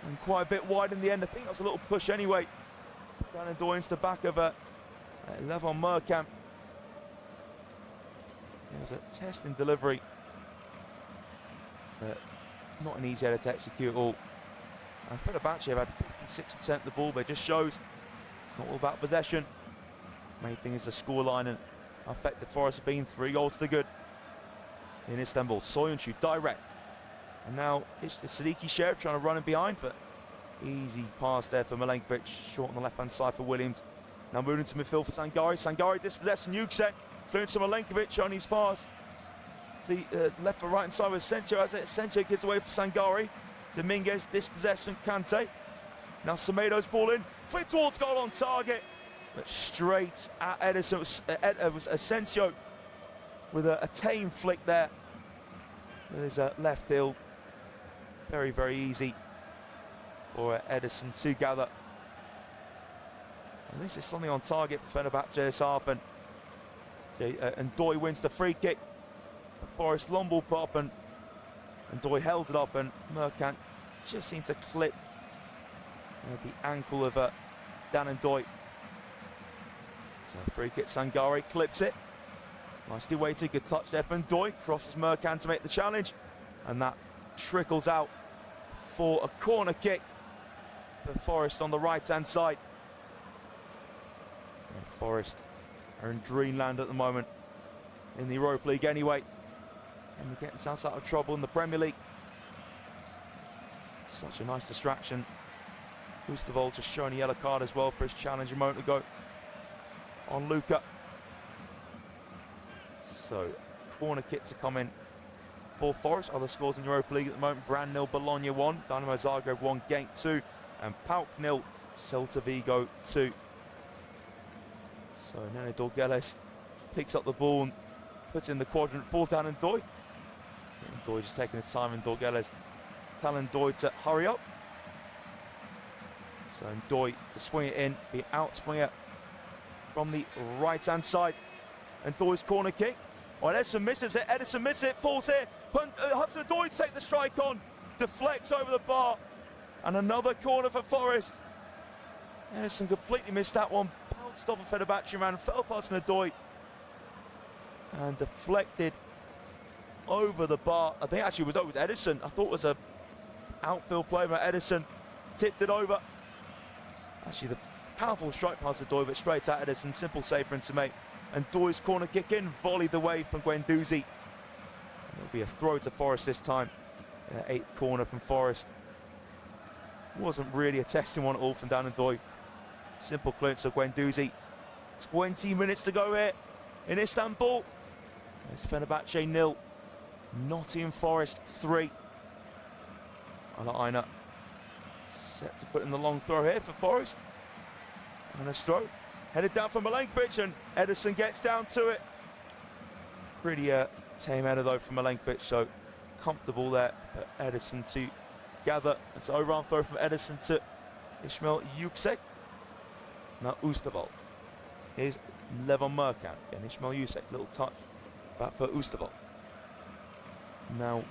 And quite a bit wide in the end. I think that was a little push anyway. Dan Ndoi into the back of Levon Merkant. It was a testing delivery. Not an easy header to execute at all. And Fenerbahce have had 56% of the ball, but it just shows it's not all about possession. Main thing is the scoreline, and how effective Forest have been. 3 goals to good in Istanbul. Soyuncu direct. And now it's Sadiki Sheriff trying to run him behind, but easy pass there for Milenkovic. Short on the left-hand side for Williams. Now moving to midfield for Sangare. Sangare dispossessed from Yuksek. Clearance to Milenkovic on his fast. The left or right-hand side with Asensio as it. Asensio gets away for Sangare. Dominguez dispossessed from Kante. Now Semedo's ball in. Flick towards goal on target. But straight at Edison. It was Asensio with a tame flick there. There's a left heel. Very, very easy for Edison to gather. And this is something on target for Fenerbahce this half. And Ndoi wins the free kick. The Forest long ball put up, and Ndoi held it up, and Merkant just seemed to clip the ankle of Dan Ndoi. So free kick, Sangare clips it. Nicely weighted, good touch there from Doy. Crosses Merkan to make the challenge. And that trickles out for a corner kick for Forest on the right-hand side. And Forest are in dreamland at the moment in the Europa League anyway. And we're getting themselves out of trouble in the Premier League. Such a nice distraction. Gustavo just showing a yellow card as well for his challenge a moment ago on Luca. So, corner kick to come in for Forest. Other scores in the Europa League at the moment: Brand 0, Bologna 1, Dynamo Zagreb 1, Genk 2, and PAOK 0, Celta Vigo 2. So Nene Dorgeles picks up the ball and puts in the quadrant for Dan Doy. And Doy just taking his time, and Dorgeles telling Doy to hurry up. So Doy to swing it in, the outswinger from the right-hand side. And Doy's corner kick. Oh, Edison misses it. Edison misses it. Falls here. Hudson-Odoi to take the strike on. Deflects over the bar. And another corner for Forest. Edison completely missed that one. Bounced off a Fenerbahce man. Fell past Hudson-Odoi. And deflected over the bar. I think actually it was Edison. I thought it was a outfield play by Edison. Tipped it over. Actually, the powerful strike for Hudson-Odoi, but straight at Edison. Simple save for him to make. And Doy's corner kick in, volleyed away from Guendouzi. It'll be a throw to Forest this time. 8th corner from Forest. Wasn't really a testing one at all from Dan Doy. Simple clearance of Guendouzi. 20 minutes to go here in Istanbul. It's Fenerbahce 0, Nottingham Forest 3. Alaina set to put in the long throw here for Forest. And a throw. Headed down from Milenkovic, and Edison gets down to it. Pretty tame header though from Milenkovic, so comfortable there for Edison to gather. It's an overarm throw from Edison to Ismail Yüksek. Now Ustaval. Here's Levon Merkan. Again, Ismail Yüksek, little touch back for Ustaval. Now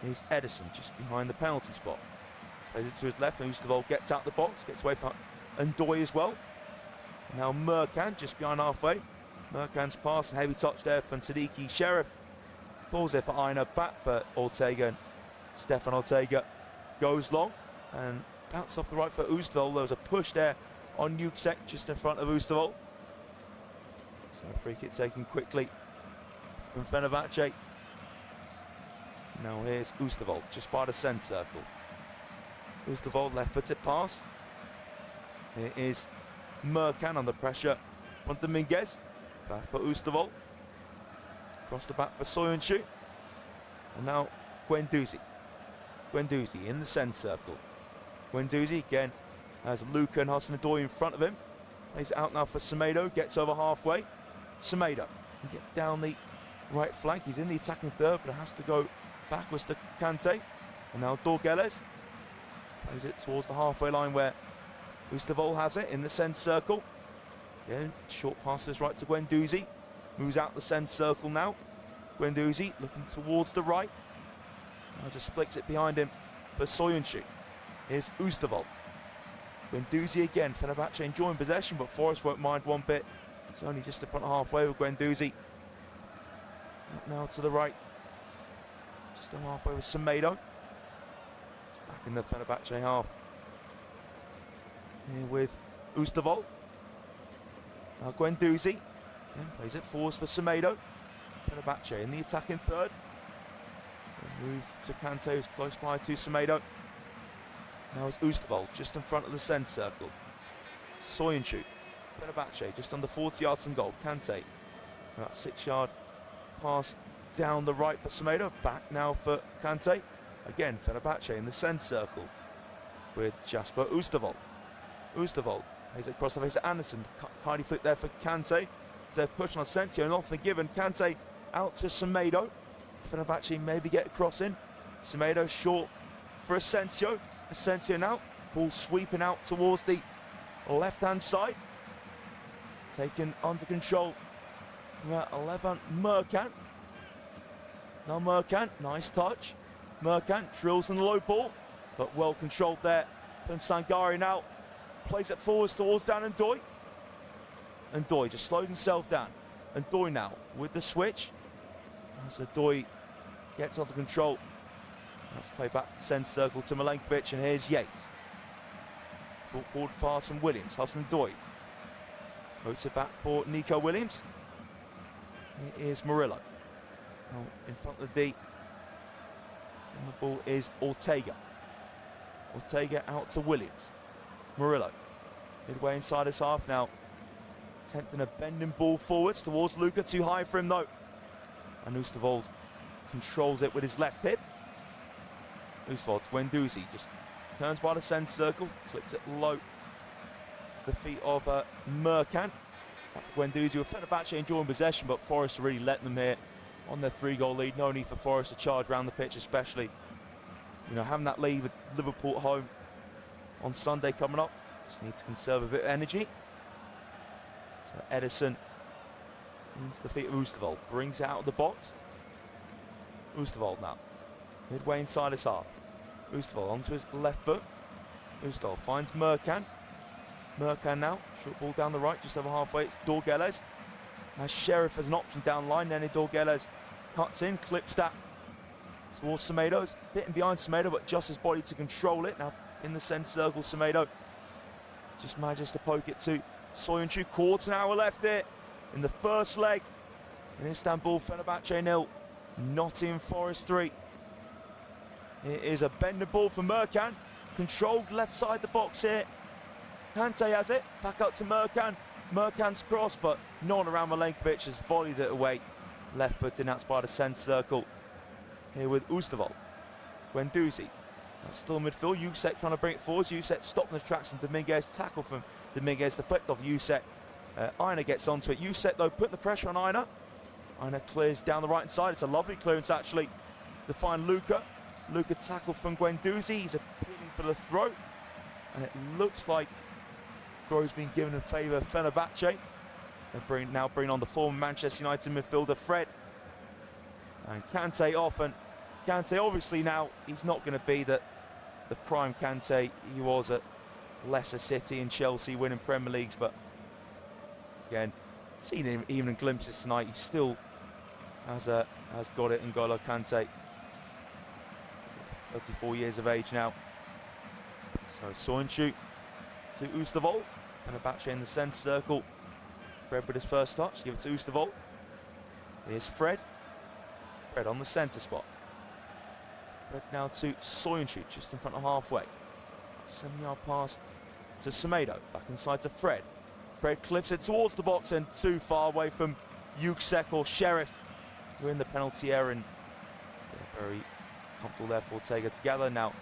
here's Edison just behind the penalty spot. Plays it to his left, and Ustaval gets out the box, gets away from Ndoye as well. Now Merkan just behind halfway. Merkan's pass, and heavy touch there from Sadiki Sheriff. Falls there for Aina, back for Ortega. And Stefan Ortega goes long and bounces off the right for Ustaval. There was a push there on Yüksek just in front of Ustaval. So a free kick taken quickly from Fenerbahce. Now here's Ustaval just by the centre circle. Ustaval left-footed pass. Here is Merkan under pressure from Dominguez. Back for Ustaval. Across the back for Soyuncu. And now Guendouzi. Guendouzi in the centre circle. Guendouzi again has Luca and Hudson-Odoi in front of him. Plays it out now for Semedo. Gets over halfway. Semedo can get down the right flank. He's in the attacking third, but it has to go backwards to Kante. And now Dorgeles plays it towards the halfway line where Ustaval has it in the centre circle. Again, short passes right to Guendouzi. Moves out the centre circle now. Guendouzi looking towards the right. Now just flicks it behind him for Soyuncu. Here's Ustaval. Guendouzi again. Fenerbahce enjoying possession, but Forest won't mind one bit. It's only just the front halfway with Guendouzi. Up now to the right. Just on halfway with Semedo. It's back in the Fenerbahce half. Here with Ustaval. Now Guendouzi again plays it forwards for Semedo. Fenerbahce in the attacking third. Moved to Kante, who's close by to Semedo. Now it's Ustaval just in front of the centre circle. Soyuncu. Fenerbahce just under 40 yards from goal. Kante. About 6-yard pass down the right for Semedo. Back now for Kante. Again, Fenerbahce in the centre circle with Jasper Ustaval. Ustaval plays it across the face of Anderson. Tidy flick there for Kante. So they're pushing on Asensio, nothing given. Kante out to Semedo. Fenerbahce maybe get a cross in. Semedo short for Asensio. Asensio now. Ball sweeping out towards the left-hand side. Taken under control. 11, Merkan. Now Merkan, nice touch. Merkan drills in the low ball, but well controlled there from Sangari now. Plays it forwards towards Dan Ndoye. Ndoye just slows himself down. And Doy now with the switch. As the Doy gets onto control. Let's play back to the centre circle to Milenkovic, and here's Yates. Brought forward fast from Williams. Huston Doy. Moves it back for Nico Williams. Here is Murillo. Now in front of the D. And the ball is Ortega. Ortega out to Williams. Murillo. Midway inside his half now. Attempting a bending ball forwards towards Luca. Too high for him though. And Oosterwolde controls it with his left hip. Oosterwolde, Guendouzi just turns by the centre circle, clips it low. It's the feet of Merkan. Guendouzi with Fenerbahce enjoying possession, but Forest really letting them here on their 3-goal lead. No need for Forest to charge around the pitch, especially having that lead with Liverpool at home on Sunday coming up. Just need to conserve a bit of energy. So Edison into the feet of Oosterwolde, brings it out of the box. Oosterwolde now, midway inside his half. Oosterwolde onto his left foot. Oosterwolde finds Merkan. Merkan now, short ball down the right, just over halfway. It's Dorgeles. As Sheriff as an option down line, then Dorgeles cuts in, clips that towards Semedo. Bitten behind Semedo, but just his body to control it. Now in the centre circle, Semedo just manages to poke it to Soyuncu. Quarter an hour left here in the first leg. In Istanbul, Fenerbahce 0, Nottingham Forest 3. It is a bending ball for Merkan. Controlled left side the box here. Kante has it. Back up to Merkan. Merkan's cross, but not around Milenkovic, has volleyed it away. Left foot in, that's by the centre circle. Here with Oosterwolde. Guendouzi. Now still midfield. Jusek trying to bring it forward. Jusek stopping the tracks, and Dominguez tackle from Dominguez deflect off Jusek. Aina gets onto it. Jusek though putting the pressure on Aina. Aina clears down the right hand side. It's a lovely clearance actually to find Luca. Luca tackled from Guendouzi. He's appealing for the throat, and it looks like throw's been given in favour of Fenerbahce. They now bring on the former Manchester United midfielder Fred, and Kante off. And Kante obviously now he's not going to be the prime Kante he was at Leicester City and Chelsea winning Premier Leagues, but again, seen him even in glimpses tonight, he still has got it in N'Golo Kante. 34 years of age now. So Soyuncu to Oosterwolde. Fenerbahce in the centre circle. Fred with his first touch. Give it to Oosterwolde. Here's Fred. Fred on the centre spot. Fred now to Soyuncu, just in front of halfway. 7-yard pass to Semedo. Back inside to Fred. Fred clips it towards the box and too far away from Jusek or Sheriff, who are in the penalty area. And very comfortable there for Ortega together. Now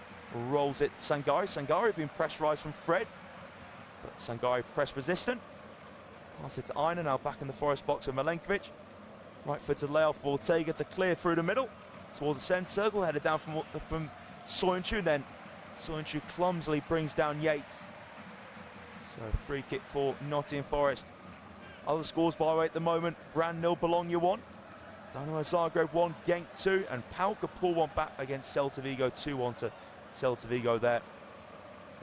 rolls it to Sangare. Sangare being pressurised from Fred, but Sangare press resistant. Pass it to Aina, now back in the Forest box with Milenkovic. Right foot to layoff for Ortega to clear through the middle towards the centre circle, headed down from Soyuncu. Then Soyuncu clumsily brings down Yates. So free kick for Nottingham Forest. Other scores by the way at the moment: Brand 0, Bologna 1. Dynamo Zagreb 1, Genk 2, and Pauka pull one back against Celta Vigo, 2-1 to Celta Vigo there.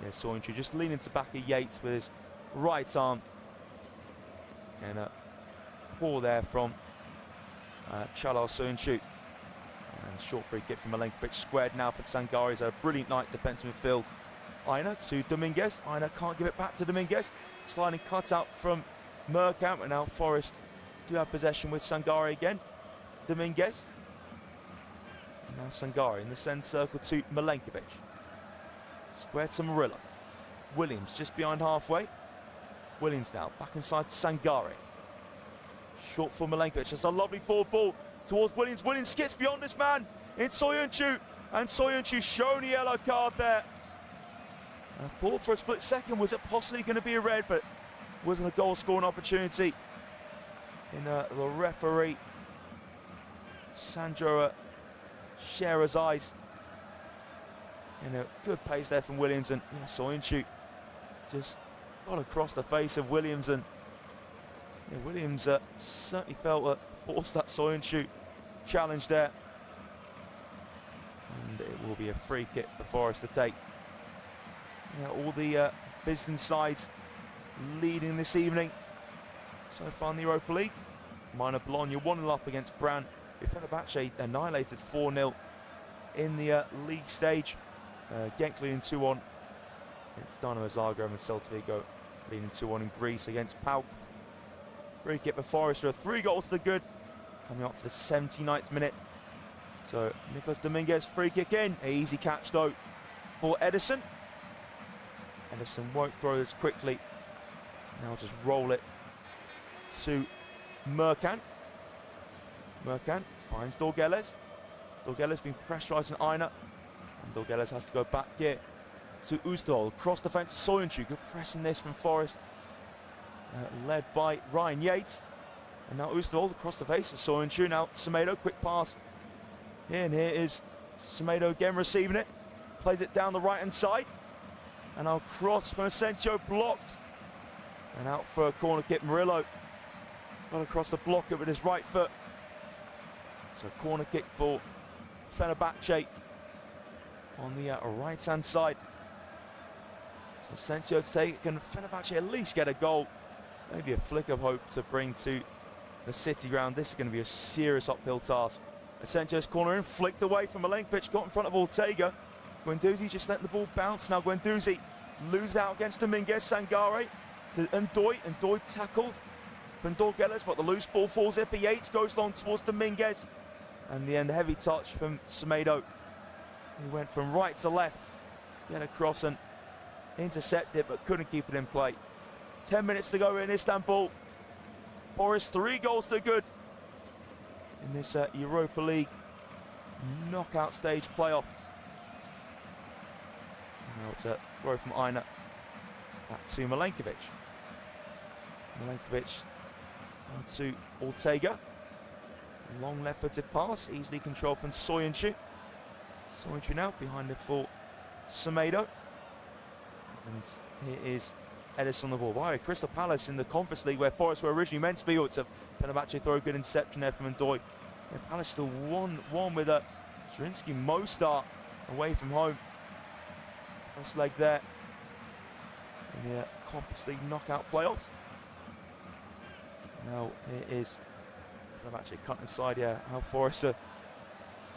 Yeah, Soyuncu just leaning to back of Yates with his right arm. And a pull there from Chalal Soyuncu. And short free kick from Milenkovic, squared now for Sangare. It's a brilliant night defensive midfield. Aina to Dominguez. Aina can't give it back to Dominguez. Sliding cutout from Merkan, and now Forest do have possession with Sangare again. Dominguez. And now Sangare in the centre circle to Milenkovic. Square to Murillo. Williams just behind halfway. Williams now back inside to Sangare. Short for Milenkovic. That's a lovely forward ball towards Williams. Williams skips beyond this man in Soyuncu, and Soyuncu shown a yellow card there. I thought for a split second, was it possibly going to be a red, but wasn't a goal scoring opportunity. In the referee Sandro Shearer's eyes. And a good pace there from Williams, and Soyuncu just got across the face of Williams, and Williams certainly felt forced that Soyuncu challenge there. And it will be a free kick for Forest to take. All the business sides leading this evening so far in the Europa League. Minor Bologna 1-0 up against Bran. Fenerbahce annihilated 4-0 in the league stage. Genk leading 2-1 against Dynamo Zagreb, and Celta Vigo leading 2-1 in Greece against PAOK. Free kick for Forest, 3 goals to the good, coming up to the 79th minute. So Nicolas Dominguez, free kick in. Easy catch though for Ederson. Ederson won't throw this quickly. Now just roll it to Merkan. Merkan finds Dorgeles. Dorgeles being pressurised in Aina. And Dorgeles has to go back here to Oosterdal. Cross defence, Soyuncu. Good pressing this from Forest. Led by Ryan Yates. And now Oosterdal across the face of Soyuncu. Now Semedo, quick pass. And here is Semedo again receiving it. Plays it down the right hand side. And now cross from Asensio, blocked. And out for a corner kick, Murillo. Got across the blocker with his right foot. So corner kick for Fenerbahce on the right hand side. So Asensio take, can Fenerbahce at least get a goal? Maybe a flick of hope to bring to the City ground. This is going to be a serious uphill task. Asensio's corner in, flicked away from Milenkovic, got in front of Ortega. Guendouzi just let the ball bounce. Now Guendouzi lose out against Dominguez. Sangare to Ndoye. Ndoye tackled from Dorgeles, but the loose ball falls here for Yates, goes long towards Dominguez. And the end, heavy touch from Semedo. He went from right to left to get across and intercept it, but couldn't keep it in play. 10 minutes to go in Istanbul. Forest 3 goals to good in this Europa League knockout stage playoff. Now it's a throw from Aina back to Milenkovic. Milenkovic to Ortega. Long left-footed pass, easily controlled from Soyuncu. Soyuncu now behind it for Semedo. And here is Ederson on the ball. Wow, Crystal Palace in the Conference League where Forest were originally meant to be. Oh, it's a Fenerbahce throw, good interception there from Ndoye. Yeah, Palace still 1-1 with a Zrinski Mostar away from home. First leg there in the Conference League knockout playoffs. Now here is Fenerbahce cut inside. Yeah, how Forest are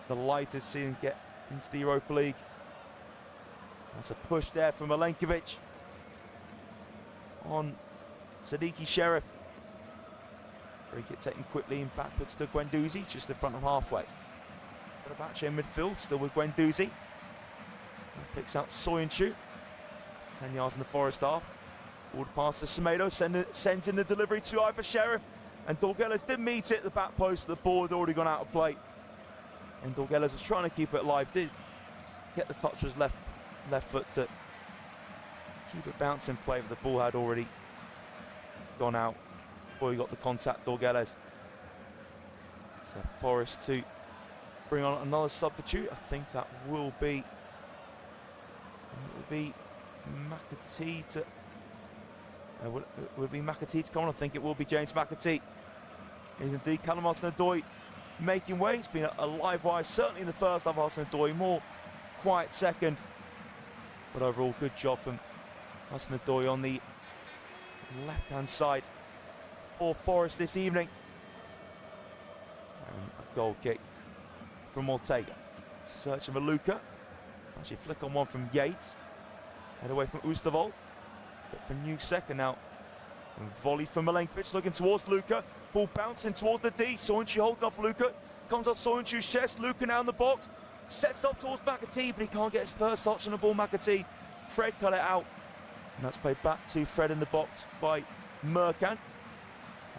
delighted to see them get into the Europa League. That's a push there from Milenkovic on Sadiki Sheriff. Free kick taken quickly and backwards to Guendouzi, just in front of halfway. Fenerbahce in midfield, still with Guendouzi. Picks out Soyuncu. 10 yards in the Forest half. Forward pass to Semedo, sends in the delivery to Iva Sheriff. And Dorgeles did meet it at the back post, the ball had already gone out of play. And Dorgeles was trying to keep it alive, did get the touch with his left foot to keep it bouncing play, but the ball had already gone out before he got the contact, Dorgeles. So Forest to bring on another substitute. I think that will be McAtee to would be McAtee to come on. I think it will be James McAtee. He's indeed Callum Hudson-Odoi making way. It's been a live wire, certainly in the first half. Hudson-Odoi more quiet second, but overall good job from Hudson-Odoi on the left-hand side for Forest this evening. And a goal kick from Ortega. Searching for Luca. Actually flick on one from Yates. Head away from Oosterdal. But for Newsek, now and volley from Milenkovic, looking towards Luca. Ball bouncing towards the D. Soyuncu holding off Luca. Comes off Soyuncu's chest. Luca now in the box. Sets up towards McAtee, but he can't get his first touch on the ball. McAtee. Fred cut it out. And that's played back to Fred in the box by Merkan.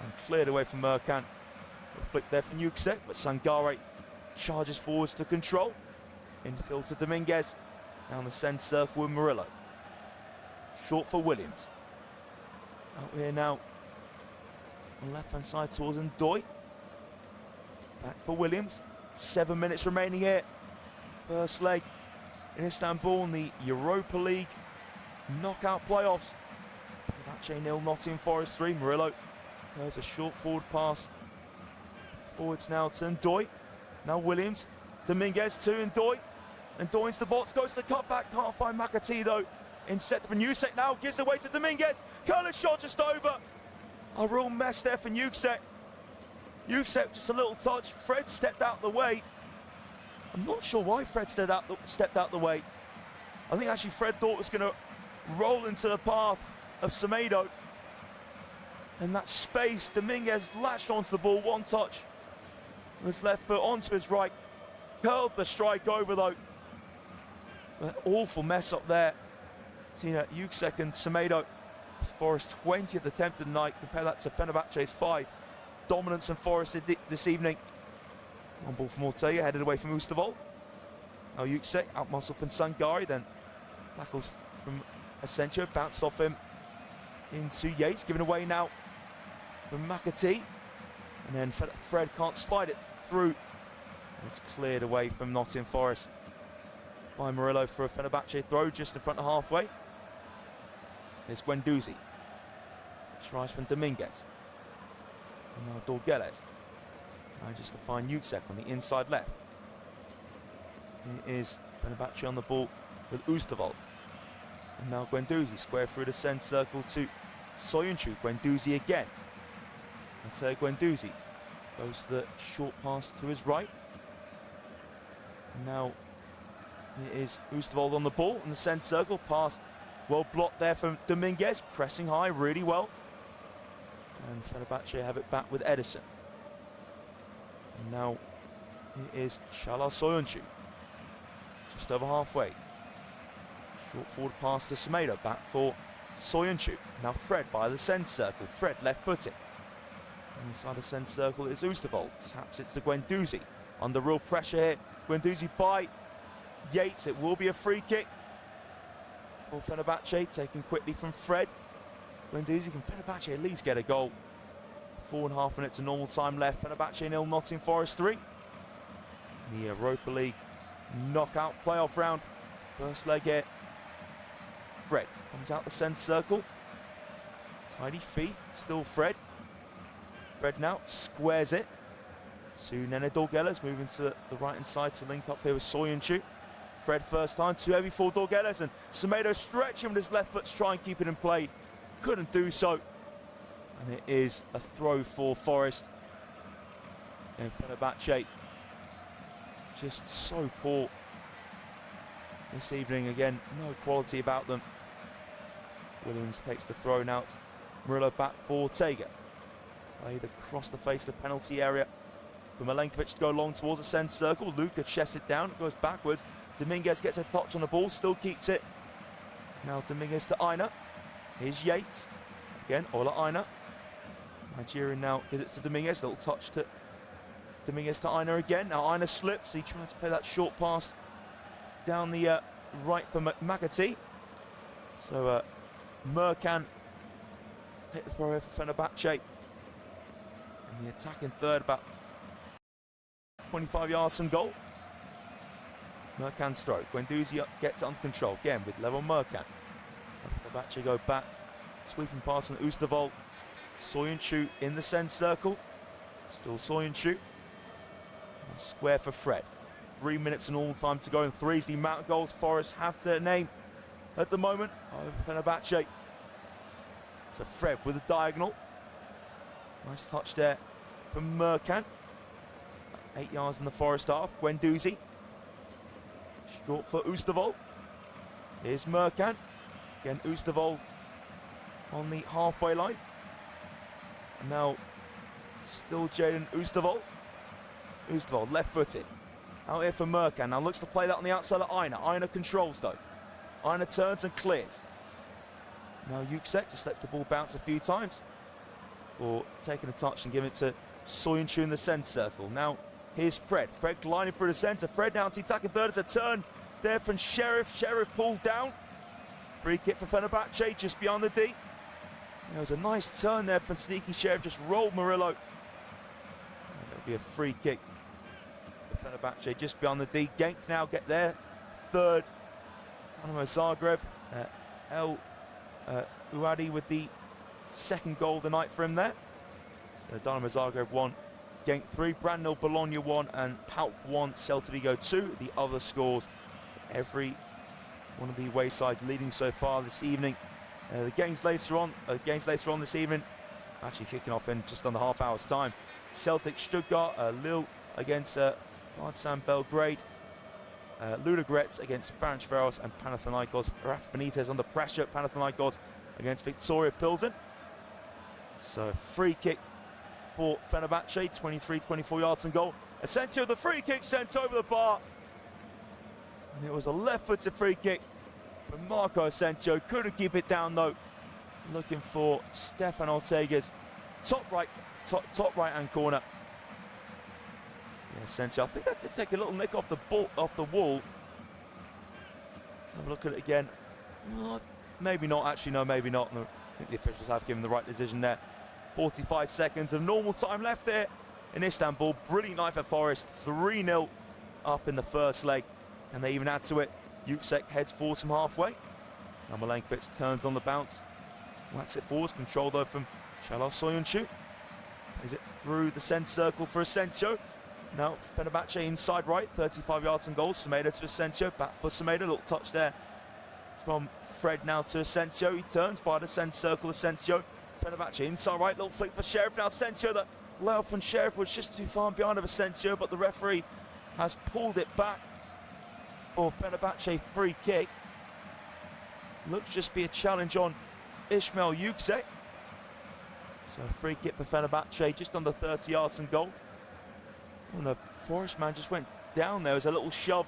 And cleared away from Merkan. A flick there for Newsek, but Sangare charges forwards to control. Infield to Dominguez. Down the centre circle with Murillo. Short for Williams. Out here now on left hand side towards Ndoye. Back for Williams. 7 minutes remaining here. First leg in Istanbul in the Europa League knockout playoffs. Fenerbahce 0, Nottingham Forest 3. Murillo. There's a short forward pass. Forwards now to Ndoye. Now Williams. Dominguez to Ndoye. Ndoye into the box, goes to the cutback. Can't find McAtee though. Inset for Newsek now, gives away to Dominguez. Curling shot just over. A real mess there for Newsek. Jusek, just a little touch. Fred stepped out the way. I'm not sure why Fred stepped out the way. I think actually Fred thought it was going to roll into the path of Semedo. In that space, Dominguez latched onto the ball, one touch. With his left foot onto his right. Curled the strike over though. An awful mess up there. Tina Jusek and Semedo. Forest 20th attempt of the night. Compare that to Fenerbahce's 5. Dominance and Forest this evening. One ball from Ortega, headed away from Ustaval. Now Jusek out-muscled from Sangari, then tackles from Asensio, bounced off him into Yates, given away now from McAtee. And then Fred can't slide it through. It's cleared away from Nottingham Forest by Murillo for a Fenerbahce throw just in front of halfway. There's Guendouzi. Tries from Dominguez. And now Dorgeles. Manages to find Jusek on the inside left. Here is Fenerbahce on the ball with Ustaval. And now Guendouzi square through the centre circle to Soyuncu. Guendouzi again. Matteo Guendouzi goes to the short pass to his right. And now here is Ustaval on the ball in the centre circle. Pass well blocked there from Dominguez, pressing high really well. And Fenerbahce have it back with Edison. And now here is Shala Soyuncu. Just over halfway. Short forward pass to Semedo, back for Soyuncu. Now Fred by the centre circle. Fred left footed. Inside the centre circle is Ustaval. Taps it to Guendouzi. Under real pressure here. Guendouzi by Yates. It will be a free kick for Fenerbahce, taken quickly from Fred. Guendouzi, can Fenerbahce at least get a goal? 4.5 minutes of normal time left. Fenerbahce 0, Nottingham Forest 3. The Europa League knockout playoff round. First leg here. Fred comes out the centre circle. Tidy feet, still Fred. Fred now squares it to Nene Dorgeles, moving to the right hand side to link up here with Soyuncu. Fred first time, too heavy for Dorgeles, and Semedo stretching with his left foot to try and keep it in play. Couldn't do so. And it is a throw for Forest. And Fenerbahce just so poor this evening. Again, no quality about them. Williams takes the throw out. Murillo back for Ortega. Played across the face of the penalty area for Milenkovic to go long towards the centre circle. Luka chests it down, it goes backwards. Dominguez gets a touch on the ball, still keeps it. Now Dominguez to Aina. Here's Yates. Again, Ola Aina. Nigerian now gives it to Dominguez. Little touch to Dominguez to Aina again. Now Aina slips. He tries to play that short pass down the right for McAtee. So Merkan take the throw here for Fenerbahce. And the attacking third, about 25 yards from goal. Merkan stroke. Guendouzi gets it under control again with level Merkan. Fenerbahce go back. Sweeping pass on Ustaval. Soyuncu in the centre circle. Still Soyuncu. Square for Fred. 3 minutes and all time to go, and 3 is the amount of goals Forest have to name at the moment over Fenerbahce. So Fred with a diagonal. Nice touch there from Merkan. 8 yards in the Forest half. Guendouzi. Short for Ustaval. Here's Merkan. Again, Ustaval on the halfway line. And now still Jaden Ustaval. Ustaval left footed. Out here for Merkan. Now looks to play that on the outside of Aina. Aina controls though. Aina turns and clears. Now Jusek just lets the ball bounce a few times. Or taking a touch and giving it to Soyuncu in the centre circle. Now here's Fred. Fred gliding through the centre. Fred now to the attacking third. As a turn there from Sheriff. Sheriff pulled down. Free kick for Fenerbahce just beyond the D. There was a nice turn there from sneaky Sheriff. Just rolled Murillo. And it'll be a free kick for Fenerbahce just beyond the D. Genk now get their third. Dynamo Zagreb. El Uadi with the second goal of the night for him there. So Dynamo Zagreb 1, Genk 3, Brand-nil Bologna 1, and Pauk 1, Celta Vigo 2. The other scores for every one of the away sides leading so far this evening. The games later on this evening actually kicking off in just under half hour's time. Celtic Stuttgart, Lille against Partizan Belgrade, Ludogorets against Ferencváros, and Panathinaikos. Rafa Benitez under pressure. Panathinaikos against Victoria Pilsen. So free kick for Fenerbahce, 23-24 yards and goal. Asensio, the free kick sent over the bar. And it was a left-footed free kick from Marco Asensio. Couldn't keep it down though. Looking for Stefan Ortega's top right hand corner. Yeah, Asensio, I think that did take a little nick off the wall. Let's have a look at it again. Maybe not, actually, no, maybe not. No, I think the officials have given the right decision there. 45 seconds of normal time left here in Istanbul. Brilliant night for Forest, 3-0 up in the first leg. And they even add to it. Yüksek heads forwards from halfway. Now Milenkovic turns on the bounce. Whacks it forwards, control though from Çağlar Soyuncu. Plays it through the centre circle for Asensio. Now Fenerbahce inside right, 35 yards and goal. Semedo to Asensio, back for Semedo, little touch there from Fred now to Asensio. He turns by the centre circle, Asensio. Fenerbahce inside right, little flick for Sheriff. Now Asensio, the layoff from Sheriff was just too far behind of Asensio, but the referee has pulled it back for Fenerbahce free kick. Looks just be a challenge on Ismail Yüksek. So free kick for Fenerbahce, just under 30 yards and goal. And the Forest man just went down there. It was a little shove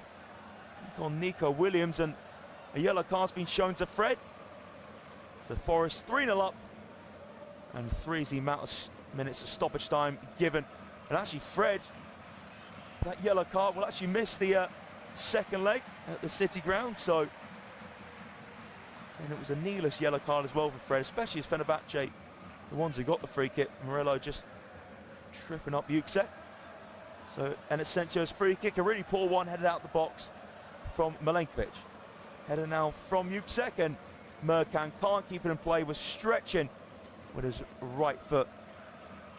on Nico Williams, and a yellow card's been shown to Fred. So Forest 3-0 up, and 3 is the amount of minutes of stoppage time given. And actually Fred, that yellow card will actually miss the second leg at the City ground. So, and it was a needless yellow card as well for Fred, especially as Fenerbahce, the ones who got the free kick. Murillo just tripping up Yüksek. So, and Asensio's free kick, a really poor one, headed out the box from Milenkovic. Header now from Yüksek, and Merkan can't keep it in play, was stretching with his right foot.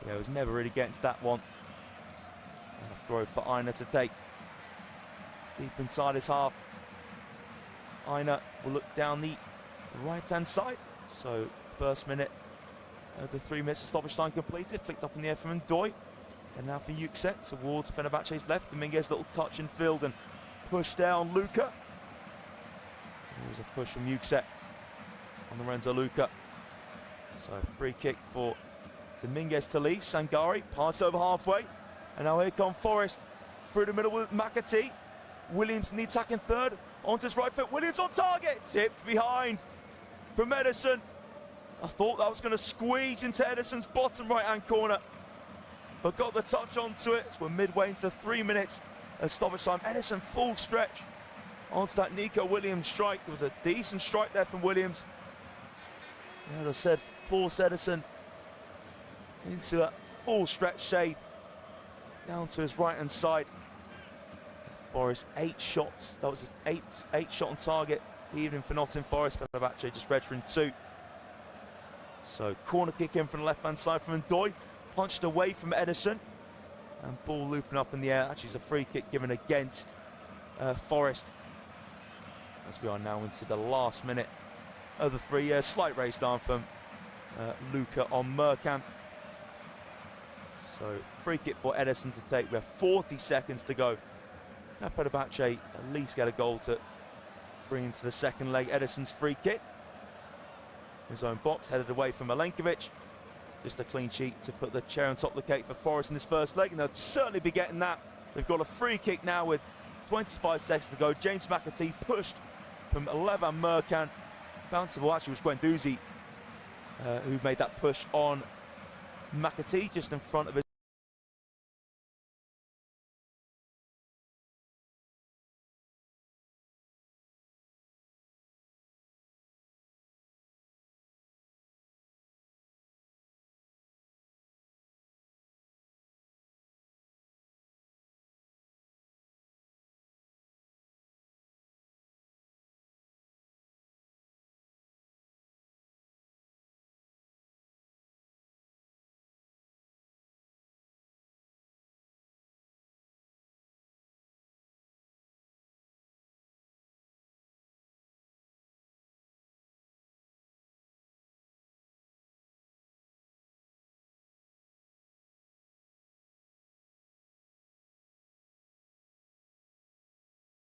Yeah, it was never really getting to that one. And a throw for Aina to take. Deep inside his half. Aina will look down the right-hand side. So, first minute of the 3 minutes of stoppage time completed. Flicked up in the air from Ndoye. And now for Yüksek towards Fenerbahce's left. Dominguez, little touch in field and push down Luka. There's a push from Yüksek on Lorenzo Luka. So free kick for Dominguez to Lee. Sangari, pass over halfway. And now here come Forest through the middle with McAtee. Williams in the attacking third. Onto his right foot. Williams on target. Tipped behind from Ederson. I thought that was going to squeeze into Ederson's bottom right-hand corner, but got the touch onto it. So we're midway into the 3 minutes of stoppage time. Ederson full stretch onto that Nico Williams strike. There was a decent strike there from Williams. Yeah, as I said, force Ederson into a full stretch save down to his right-hand side. Forest 8 shots. That was his eighth shot on target. Evening for Nottingham Forest. Fenerbahce just registering 2. So corner kick in from the left-hand side from Ndoye. Punched away from Ederson, and ball looping up in the air. Actually, it's a free kick given against Forest. As we are now into the last minute of the 3 years. Slight race down from Luka on Merkan. So free kick for Ederson to take. We have 40 seconds to go. Now Fenerbahce at least get a goal to bring into the second leg. Ederson's free kick. His own box, headed away from Milenkovic. Just a clean sheet to put the cherry on top of the cake for Forest in this first leg, and they'll certainly be getting that. They've got a free kick now with 25 seconds to go. James McAtee pushed from Levan Merkan. Bounceable, actually, was Guendouzi who made that push on McAtee just in front of his